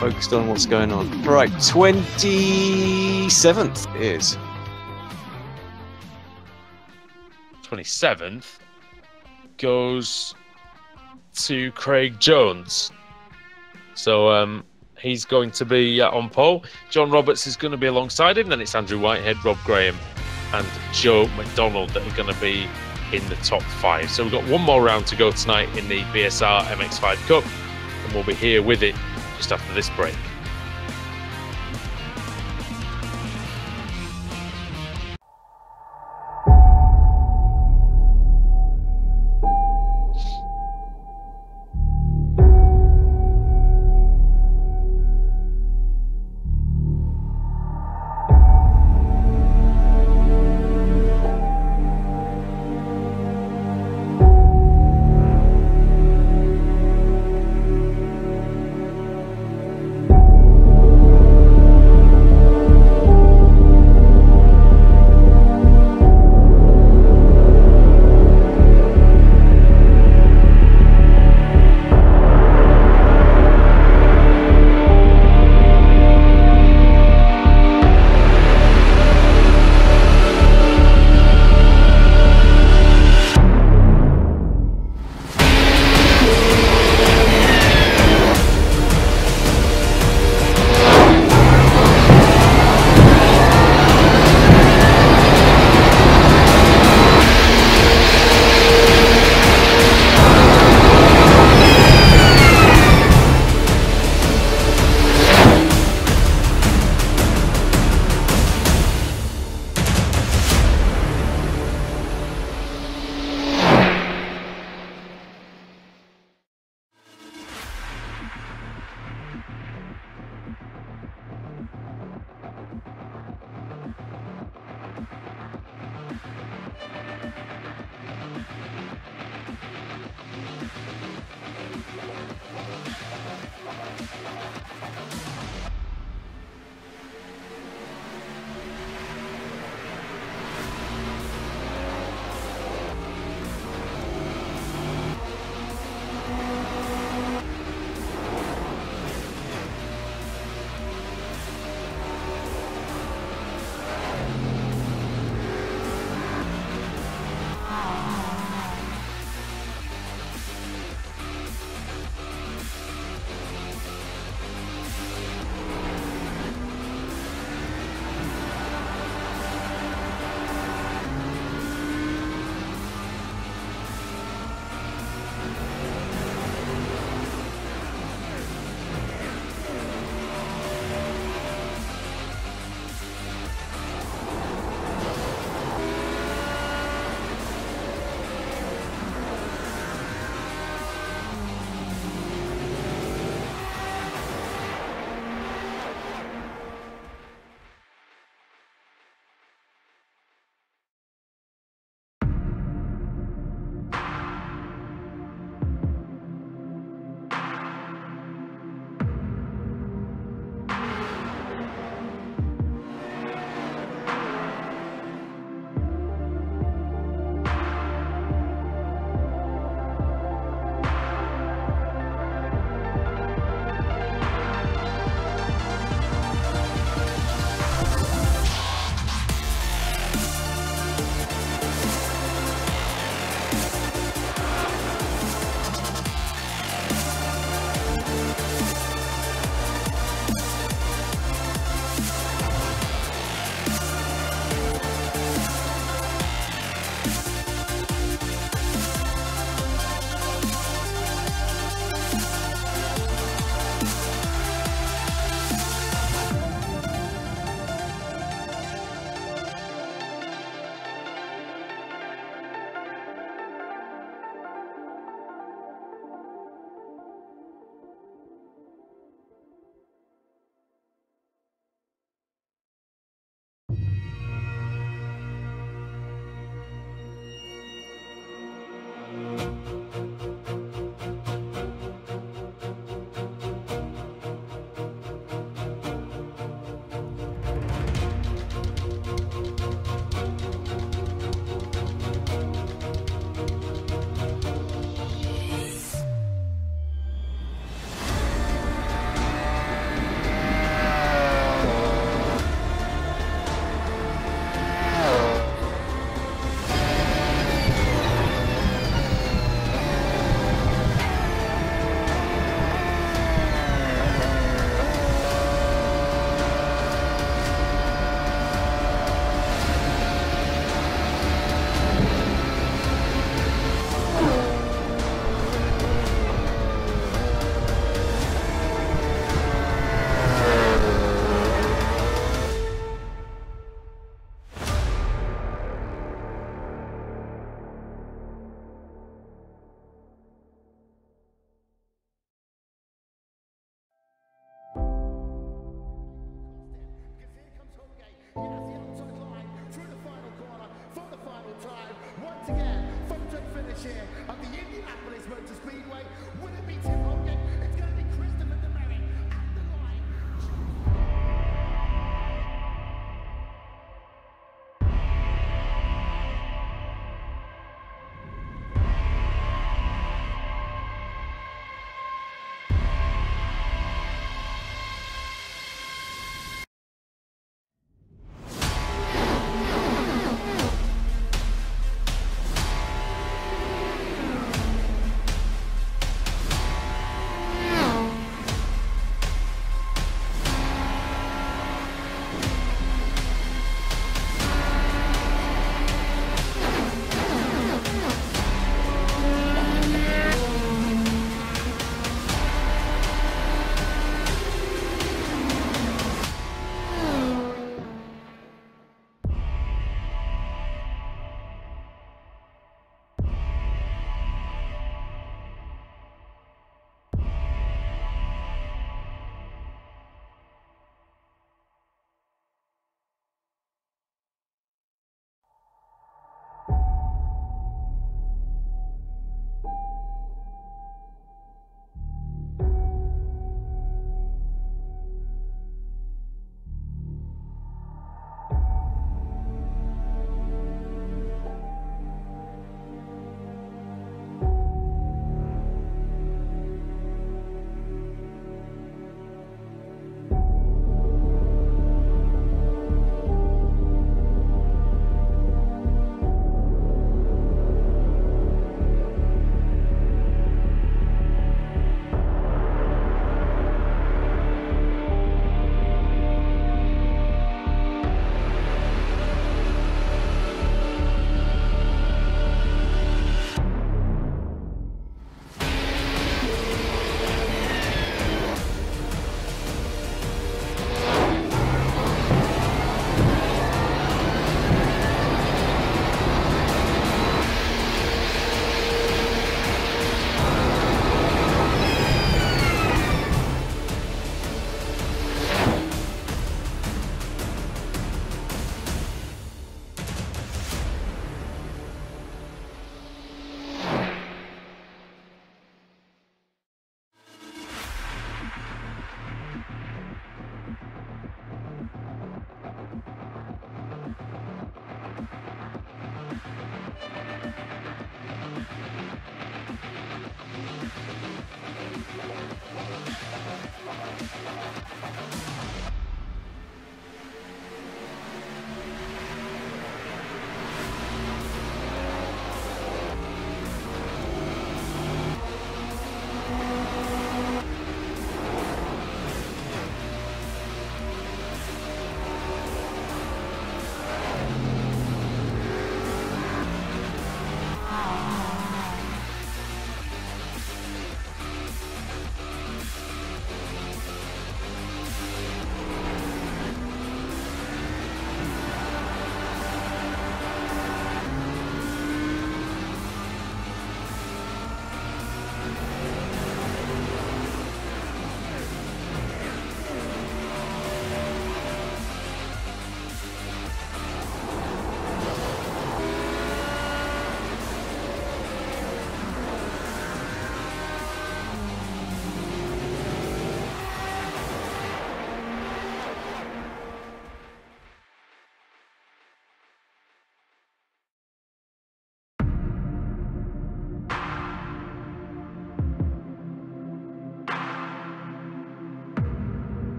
focused on what's going on. Right, 27th is 27th goes to Craig Jones. So He's going to be on pole. John Roberts is going to be alongside him. Then it's Andrew Whitehead, Rob Graham, and Joe McDonald that are going to be in the top 5. So we've got one more round to go tonight in the BSR MX5 Cup, and we'll be here with it just after this break.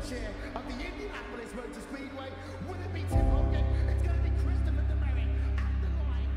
finish here of the Indianapolis Motor Speedway. Will it be Tim Hogan? It's going to be Christopher DeMary at the line.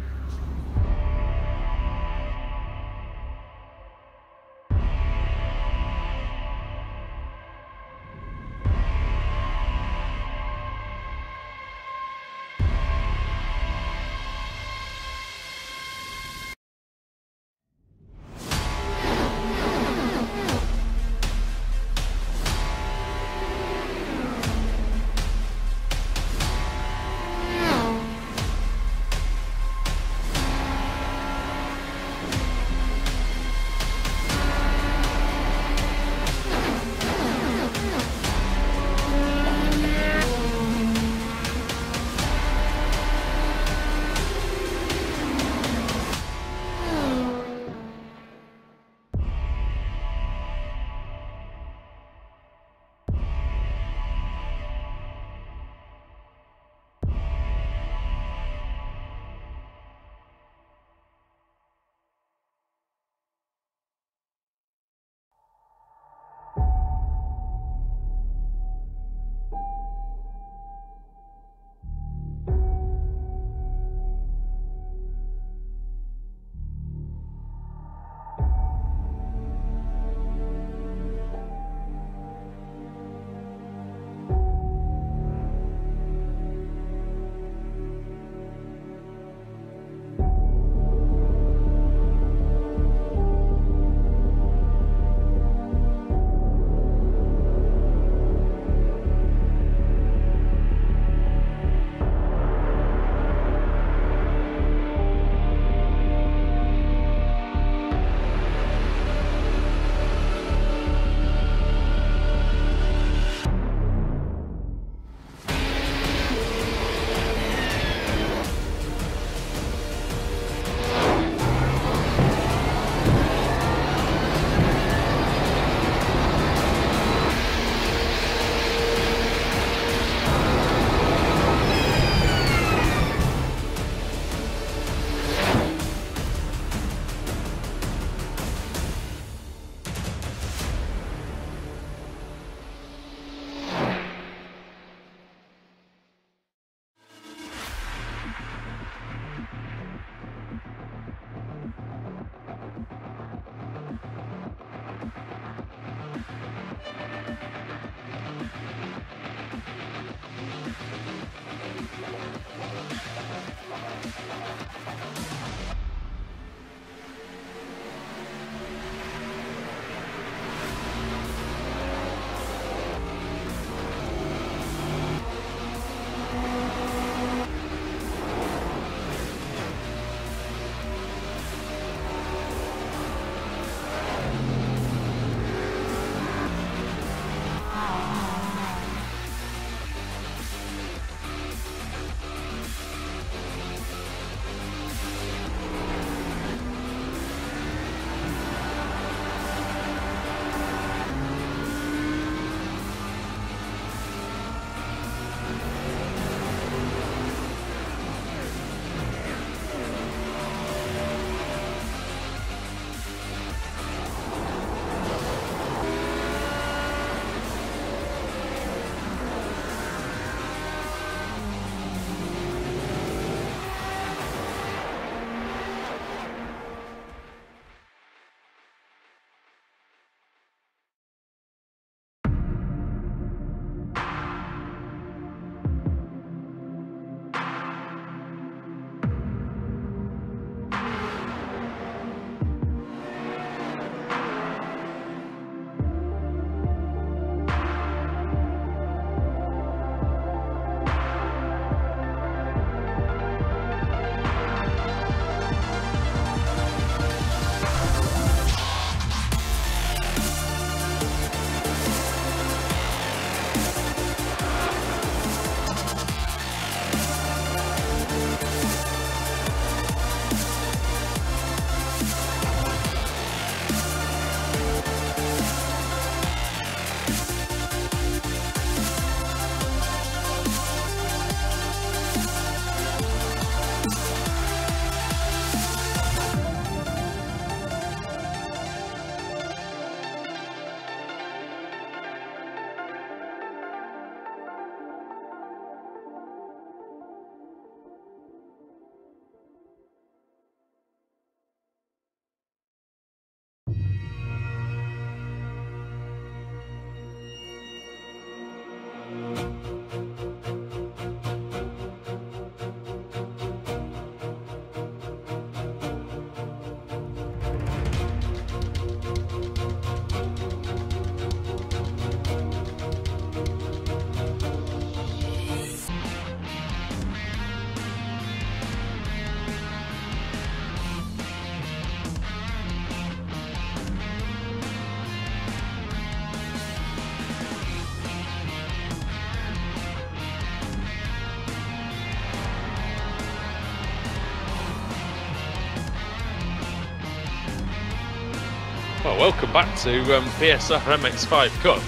Well, welcome back to BSR MX5 Cup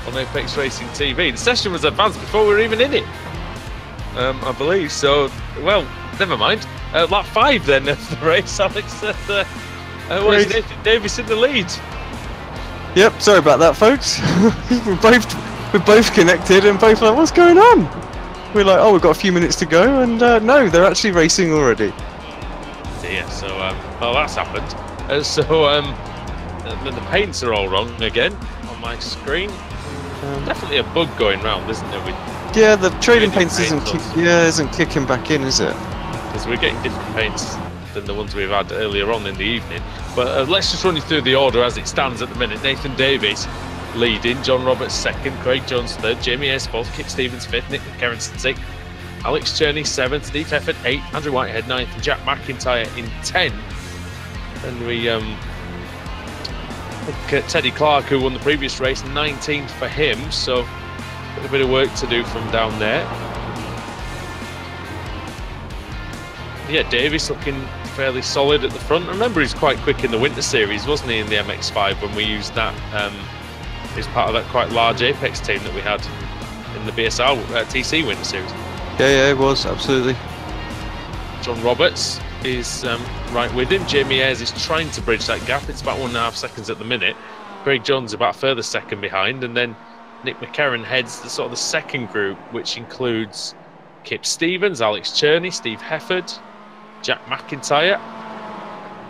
on Apex Racing TV. The session was advanced before we were even in it, I believe. So, well, never mind. Lap 5 then of the race, Alex. Was Nathan Davis in the lead? Yep, sorry about that, folks. we're both connected and both like, what's going on? We're like, oh, we've got a few minutes to go, and no, they're actually racing already. Yeah, so well, that's happened. The paints are all wrong again on my screen. Definitely a bug going round, isn't there? Yeah, the trading paints isn't kicking back in, is it? Because we're getting different paints than the ones we've had earlier on in the evening. But let's just run you through the order as it stands at the minute. Nathan Davis leading, John Roberts second, Craig Jones third, Jamie Ayres fourth, Kip Stevens fifth, Nick McCarron sixth, Alex Cherney seventh, Steve Hefford eighth, Andrew Whitehead ninth, and Jack McIntyre in 10th. And we Teddy Clark, who won the previous race, 19th for him, so a bit of work to do from down there. Yeah, Davis looking fairly solid at the front. Remember, he's quite quick in the Winter Series, wasn't he, in the MX5 when we used that as part of that quite large Apex team that we had in the BSR TC Winter Series. Yeah, it was, absolutely. John Roberts is right with him. Jamie Ayres is trying to bridge that gap. It's about 1.5 seconds at the minute. Craig Jones about a further second behind, and then Nick McCarron heads the sort of the second group, which includes Kip Stevens, Alex Cherney, Steve Hefford, Jack McIntyre,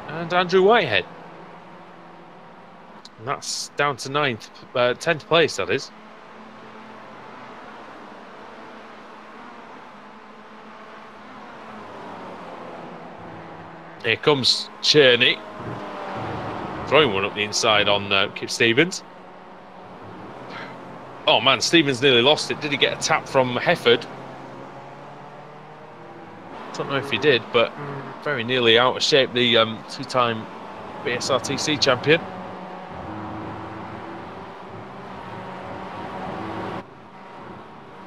and Andrew Whitehead. And that's down to 10th place, that is. Here comes Cherney, throwing one up the inside on Kip Stevens. Oh man, Stevens nearly lost it. Did he get a tap from Hefford? Don't know if he did, but very nearly out of shape, the two-time BSRTC champion.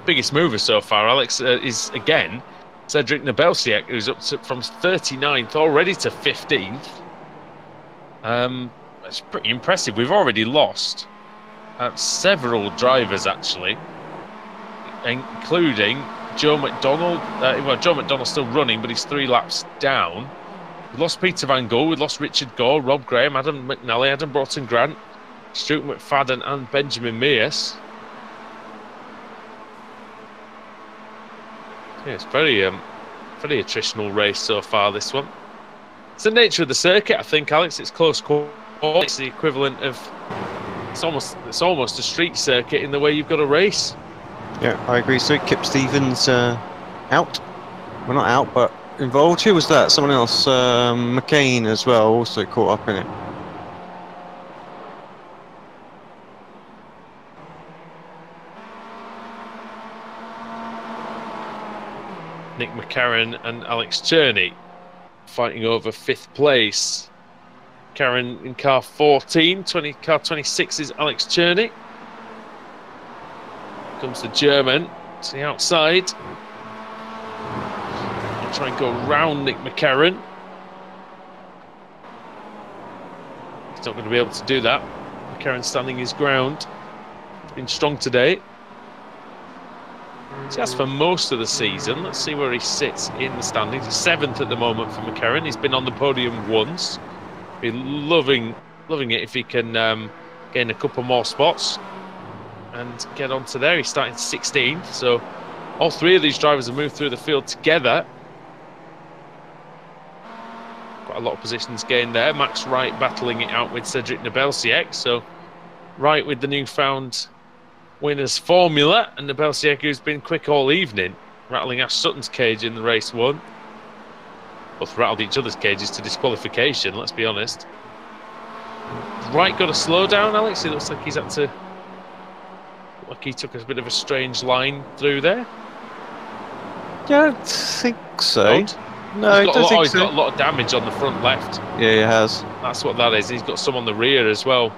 Biggest mover so far, Alex, is again Cedric Nebelsiak, who's up from 39th already to 15th. That's pretty impressive. We've already lost several drivers, actually, including Joe McDonald. Well, Joe McDonald's still running, but he's 3 laps down. We lost Peter Van Gool, we lost Richard Gore, Rob Graham, Adam McNally, Adam Broughton Grant, Stuart McFadden, and Benjamin Mears. Yeah, it's very attritional race so far, this one. It's the nature of the circuit, I think, Alex. It's close call. It's the equivalent of it's almost a street circuit in the way you've got a race. Yeah, I agree. So Kip Stevens out. Well, not out, but involved. Who was that? Someone else. McCain as well, also caught up in it. Nick McCarron and Alex Cherney fighting over 5th place. McCarron in car 14, car 26 is Alex Cherney. Comes the German to the outside. I'll try and go round Nick McCarron. He's not going to be able to do that. McCarron standing his ground. He's been strong today. So that's for most of the season. Let's see where he sits in the standings. He's 7th at the moment for McCarron. He's been on the podium once. Be loving it if he can gain a couple more spots and get onto there. He's starting 16th, so all 3 of these drivers have moved through the field together. Quite a lot of positions gained there. Max Wright battling it out with Cedric Nebelsiak. So Wright with the newfound winners formula, and Nebelsiak, who's been quick all evening, rattling Ash Sutton's cage in the race 1. Both rattled each other's cages to disqualification, let's be honest. Wright got a slow down, Alex. It looks like he's had to... Like he took a bit of a strange line through there. Yeah, I don't think so. No, I don't think so. He's got a lot of damage on the front left. Yeah, he has. That's what that is. He's got some on the rear as well.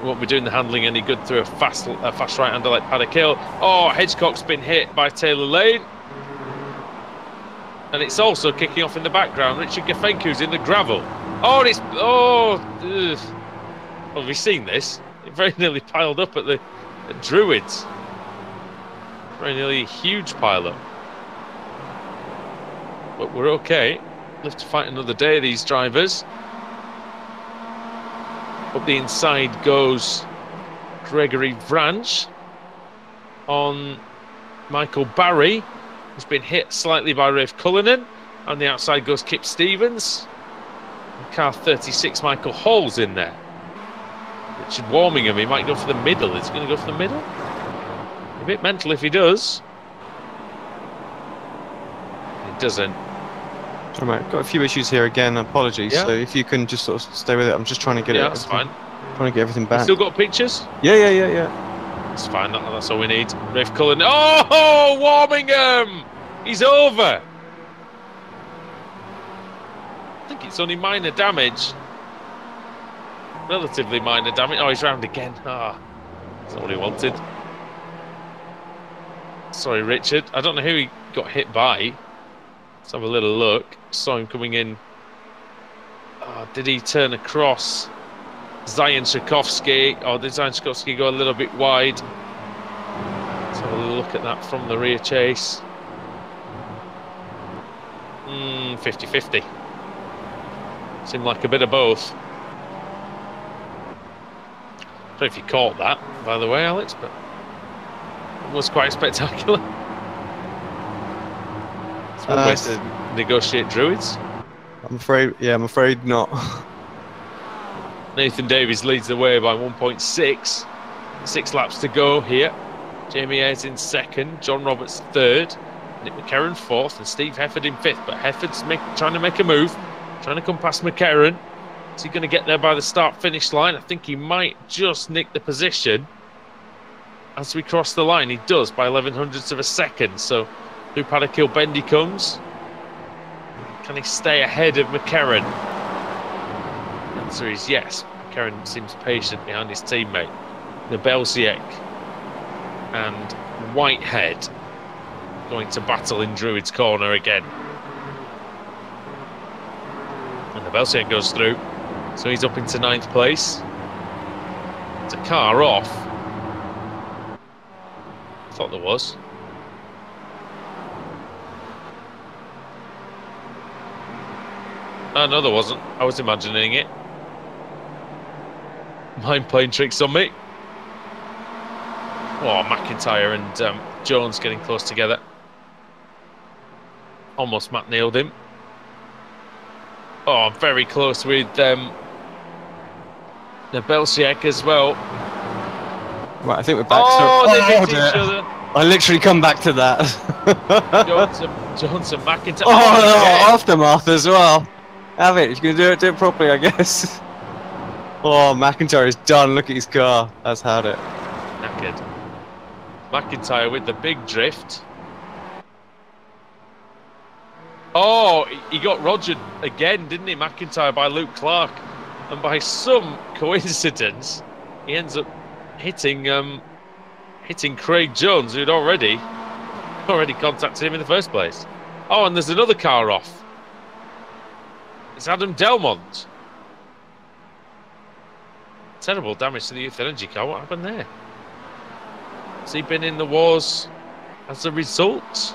Won't be doing the handling any good through a fast right-hander like Paddock Hill. Oh, Hedgecock's been hit by Taylor Lane. And it's also kicking off in the background. Richard Gafenku's in the gravel. Oh, it's oh. Ugh. Well, have you seen this? It very nearly piled up at Druids. Very nearly a huge pile up. But we're okay. Live to fight another day, these drivers. Up the inside goes Gregory Branch on Michael Barry, who's been hit slightly by Rafe Cullinan. On the outside goes Kip Stevens. And car 36, Michael Hall's in there. Richard Warmingham, he might go for the middle. Is he going to go for the middle? A bit mental if he does. He doesn't. Sorry, mate, got a few issues here again. Apologies. Yeah. So if you can just sort of stay with it, I'm just trying to get Yeah, it. that's fine. Trying to get everything back. Still got pictures? Yeah. It's fine, that's all we need. Rafe Cullinan. Oh, Warmingham! He's over! I think it's only minor damage. Relatively minor damage. Oh, he's round again. Ah, that's not what he wanted. Sorry, Richard. I don't know who he got hit by. Let's have a little look. Saw him coming in. Oh, did he turn across Zion Shakovsky? Or did Zion Shakovsky go a little bit wide? Let's have a look at that from the rear chase. 50-50. Seemed like a bit of both. I don't know if you caught that, by the way, Alex, but it was quite spectacular. It's one way to negotiate Druids. I'm afraid not. Nathan Davies leads the way by 1.6. 6 laps to go here. Jamie Ayres in second, John Roberts third, Nick McCarron fourth, and Steve Hefford in fifth. But Hefford's trying to make a move, trying to come past McCarron. Is he going to get there by the start-finish line? I think he might just nick the position as we cross the line. He does by 11/100ths of a second. So through Paddock Hill Bend he comes. Can he stay ahead of McCarron? The answer is yes. McCarron seems patient behind his teammate. Nebelsiek and Whitehead going to battle in Druid's corner again. And Nebelsiek goes through. So he's up into 9th place. It's a car off. I thought there was. Oh, no, there wasn't. I was imagining it. Mind playing tricks on me. Oh, McIntyre and Jones getting close together. Almost Matt nailed him. Oh, very close with Nebelsiek as well. Right, I think we're back. They hit each other. I literally come back to that. Jones and McIntyre. Oh, aftermath as well. Have it. If you're going to do it properly, I guess. Oh, McIntyre is done. Look at his car. That's had it. Knackered. McIntyre with the big drift. Oh, he got rogered again, didn't he, McIntyre, by Luke Clark. And by some coincidence, he ends up hitting Craig Jones, who'd already contacted him in the first place. Oh, and there's another car off. It's Adam Delmont. Terrible damage to the Youth Energy car. What happened there? Has he been in the wars as a result?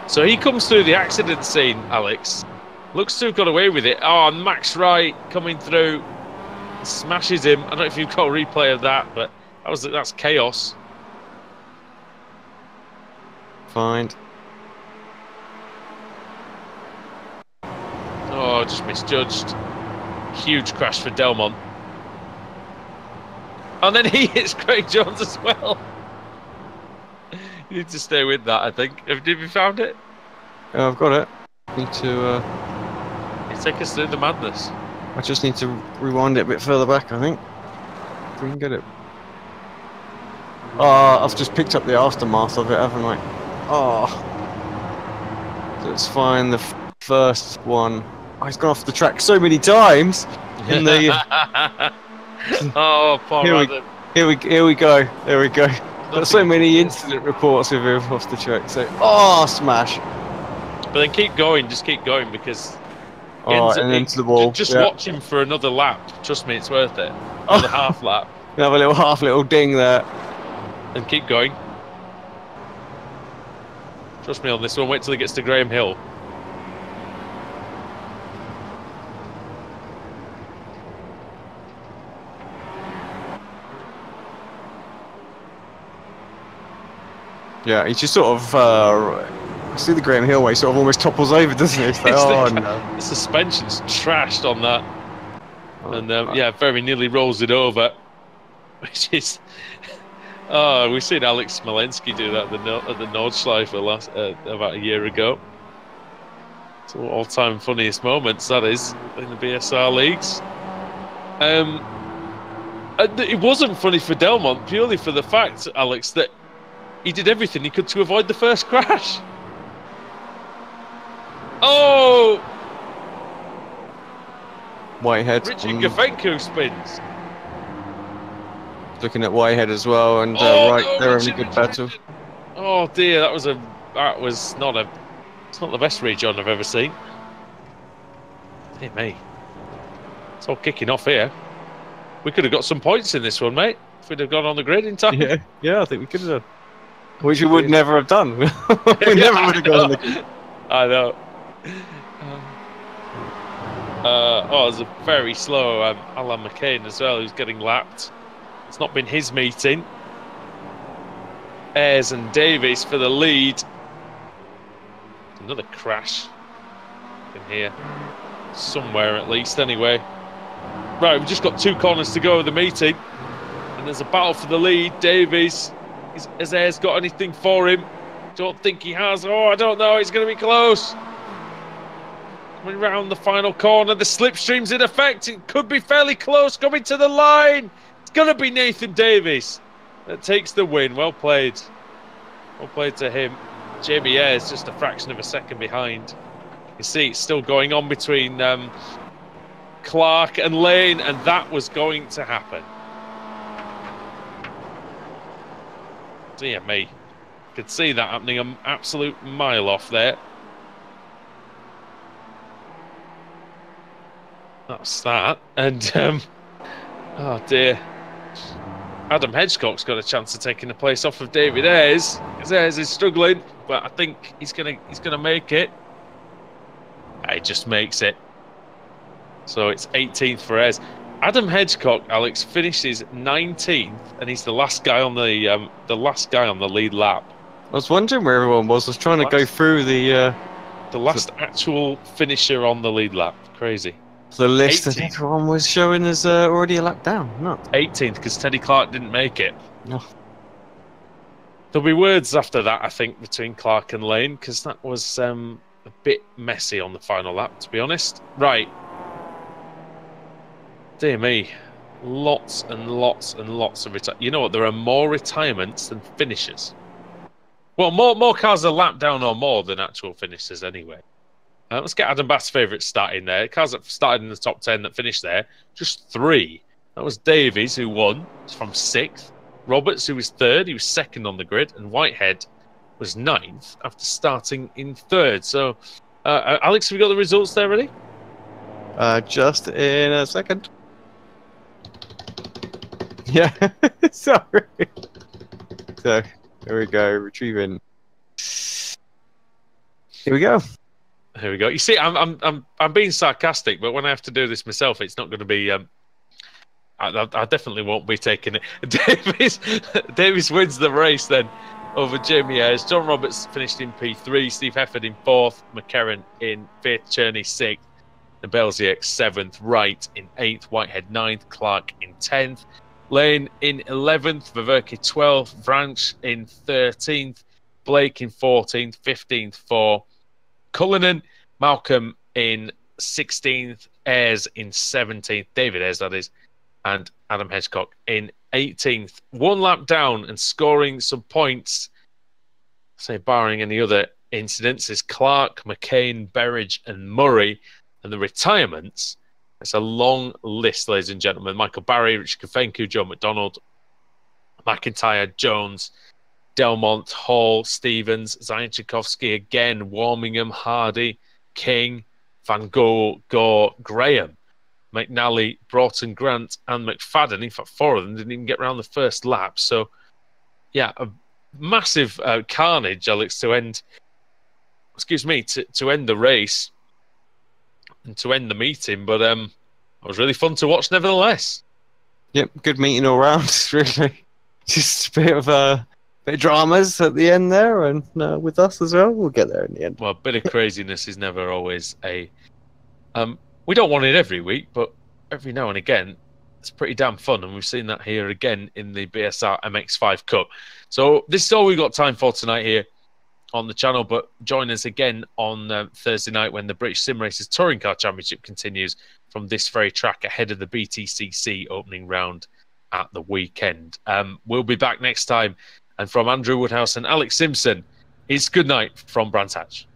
So he comes through the accident scene, Alex. Looks to have got away with it. Oh, and Max Wright coming through. Smashes him. I don't know if you've got a replay of that, but that's chaos. Fine. Oh, just misjudged. Huge crash for Delmont. And then he hits Craig Jones as well. You need to stay with that, I think. Have you found it? I've got it. Need to. Take us through the madness. I just need to rewind it a bit further back, I think. If we can get it. Oh, I've just picked up the aftermath of it, haven't I? Oh. So it's fine. The first one. Oh, he's gone off the track so many times. In the. Oh, poor Adam. Here we go. There we go. Got so many incident reports with him off the track. So, oh, smash. But then keep going. Just keep going because Oh, and into the wall. Just Yeah. watch him for another lap. Trust me, it's worth it. Oh. Another half lap. Have a little ding there. And keep going. Trust me on this one. Wait till he gets to Graham Hill. Yeah, he just sort of see the Graham Hill way, he sort of almost topples over, doesn't he? It's like, oh no. The suspension's trashed on that. Oh, And yeah, very nearly rolls it over. Which is... Oh, we've seen Alex Smolensky do that at the Nordschleife about a year ago. It's all-time funniest moments, that is, in the BSR leagues. It wasn't funny for Delmont, purely for the fact, Alex, that he did everything he could to avoid the first crash. Oh! Whitehead. Richard Gafenko spins. Looking at Whitehead as well, and they're having a good battle. Oh dear, that was not it's not the best region I've ever seen. Dear me. It's all kicking off here. We could have got some points in this one, mate, if we'd have gone on the grid in time. Yeah, I think we could have done. Which we would never have done. We never would have gone on the grid. I know. Oh, there's a very slow Alan McCain as well, who's getting lapped. It's not been his meeting. Ayres and Davies for the lead. Another crash in here. Somewhere at least, anyway. Right, we've just got 2 corners to go of the meeting. And there's a battle for the lead. Davies, has Ayres got anything for him? Don't think he has. Oh, I don't know. He's going to be close. Coming round the final corner. The slipstream's in effect. It could be fairly close coming to the line. It's going to be Nathan Davies that takes the win. Well played. Well played to him. Jamie Ayres just a fraction of a second behind. You see it's still going on between Clark and Lane, and that was going to happen. Dear me. Could see that happening an absolute mile off there. That's that. And, oh dear. Adam Hedgecock's got a chance of taking the place off of David Ayres. Because Ayres is struggling, but I think he's gonna make it. He just makes it. So it's 18th for Ayres. Adam Hedgecock, Alex, finishes 19th, and he's the last guy on the lead lap. I was wondering where everyone was. I was trying to go through the last actual finisher on the lead lap. Crazy. The list that everyone was showing is already a lap down. No. 18th, because Teddy Clark didn't make it. No. There'll be words after that, I think, between Clark and Lane, because that was a bit messy on the final lap, to be honest. Right. Dear me. Lots and lots and lots of You know what? There are more retirements than finishers. Well, more cars are lap down or more than actual finishers anyway. Let's get Adam Bath's favourite stat in there. Cars that started in the top 10 that finished there, just 3. That was Davies, who won. He's from 6th. Roberts, who was 3rd. He was 2nd on the grid. And Whitehead was 9th after starting in 3rd. So, Alex, have we got the results there ready? Just in a second. Yeah, sorry. So, there we go, retrieving. Here we go. Here we go. You see, I'm being sarcastic, but when I have to do this myself, it's not going to be. I definitely won't be taking it. Davies wins the race then over Jamie Ayres. John Roberts finished in P3. Steve Hefford in 4th. McCarron in 5th. Cherney 6th. And Belziak 7th. Wright in 8th. Whitehead 9th. Clark in 10th. Lane in 11th. Ververke 12th. Branch in 13th. Blake in 14th. 15th for Cullinan. Malcolm in 16th. Ayres in 17th. David Ayres, that is. And Adam Hedgecock in 18th. 1 lap down and scoring some points, say barring any other incidents, is Clark, McCain, Berridge and Murray. And the retirements, it's a long list, ladies and gentlemen. Michael Barry, Richard Kafenku, Joe McDonald, McIntyre, Jones, Delmont, Hall, Stevens, Zajaczykowski again, Warmingham, Hardy, King, Van Gogh, Gore, Graham, McNally, Broughton, Grant, and McFadden. In fact, 4 of them didn't even get around the first lap. So, yeah, a massive carnage, Alex, to end. Excuse me, to end the race and to end the meeting. But it was really fun to watch, nevertheless. Yep, good meeting all round. Really, just a bit of dramas at the end there, and with us as well. We'll get there in the end. Well, a bit of craziness is never always a. We don't want it every week, but every now and again, it's pretty damn fun, and we've seen that here again in the BSR MX5 Cup. So this is all we've got time for tonight here on the channel, but join us again on Thursday night when the British Sim Racers Touring Car Championship continues from this very track ahead of the BTCC opening round at the weekend. We'll be back next time, and from Andrew Woodhouse and Alex Simpson, it's good night from Brands Hatch.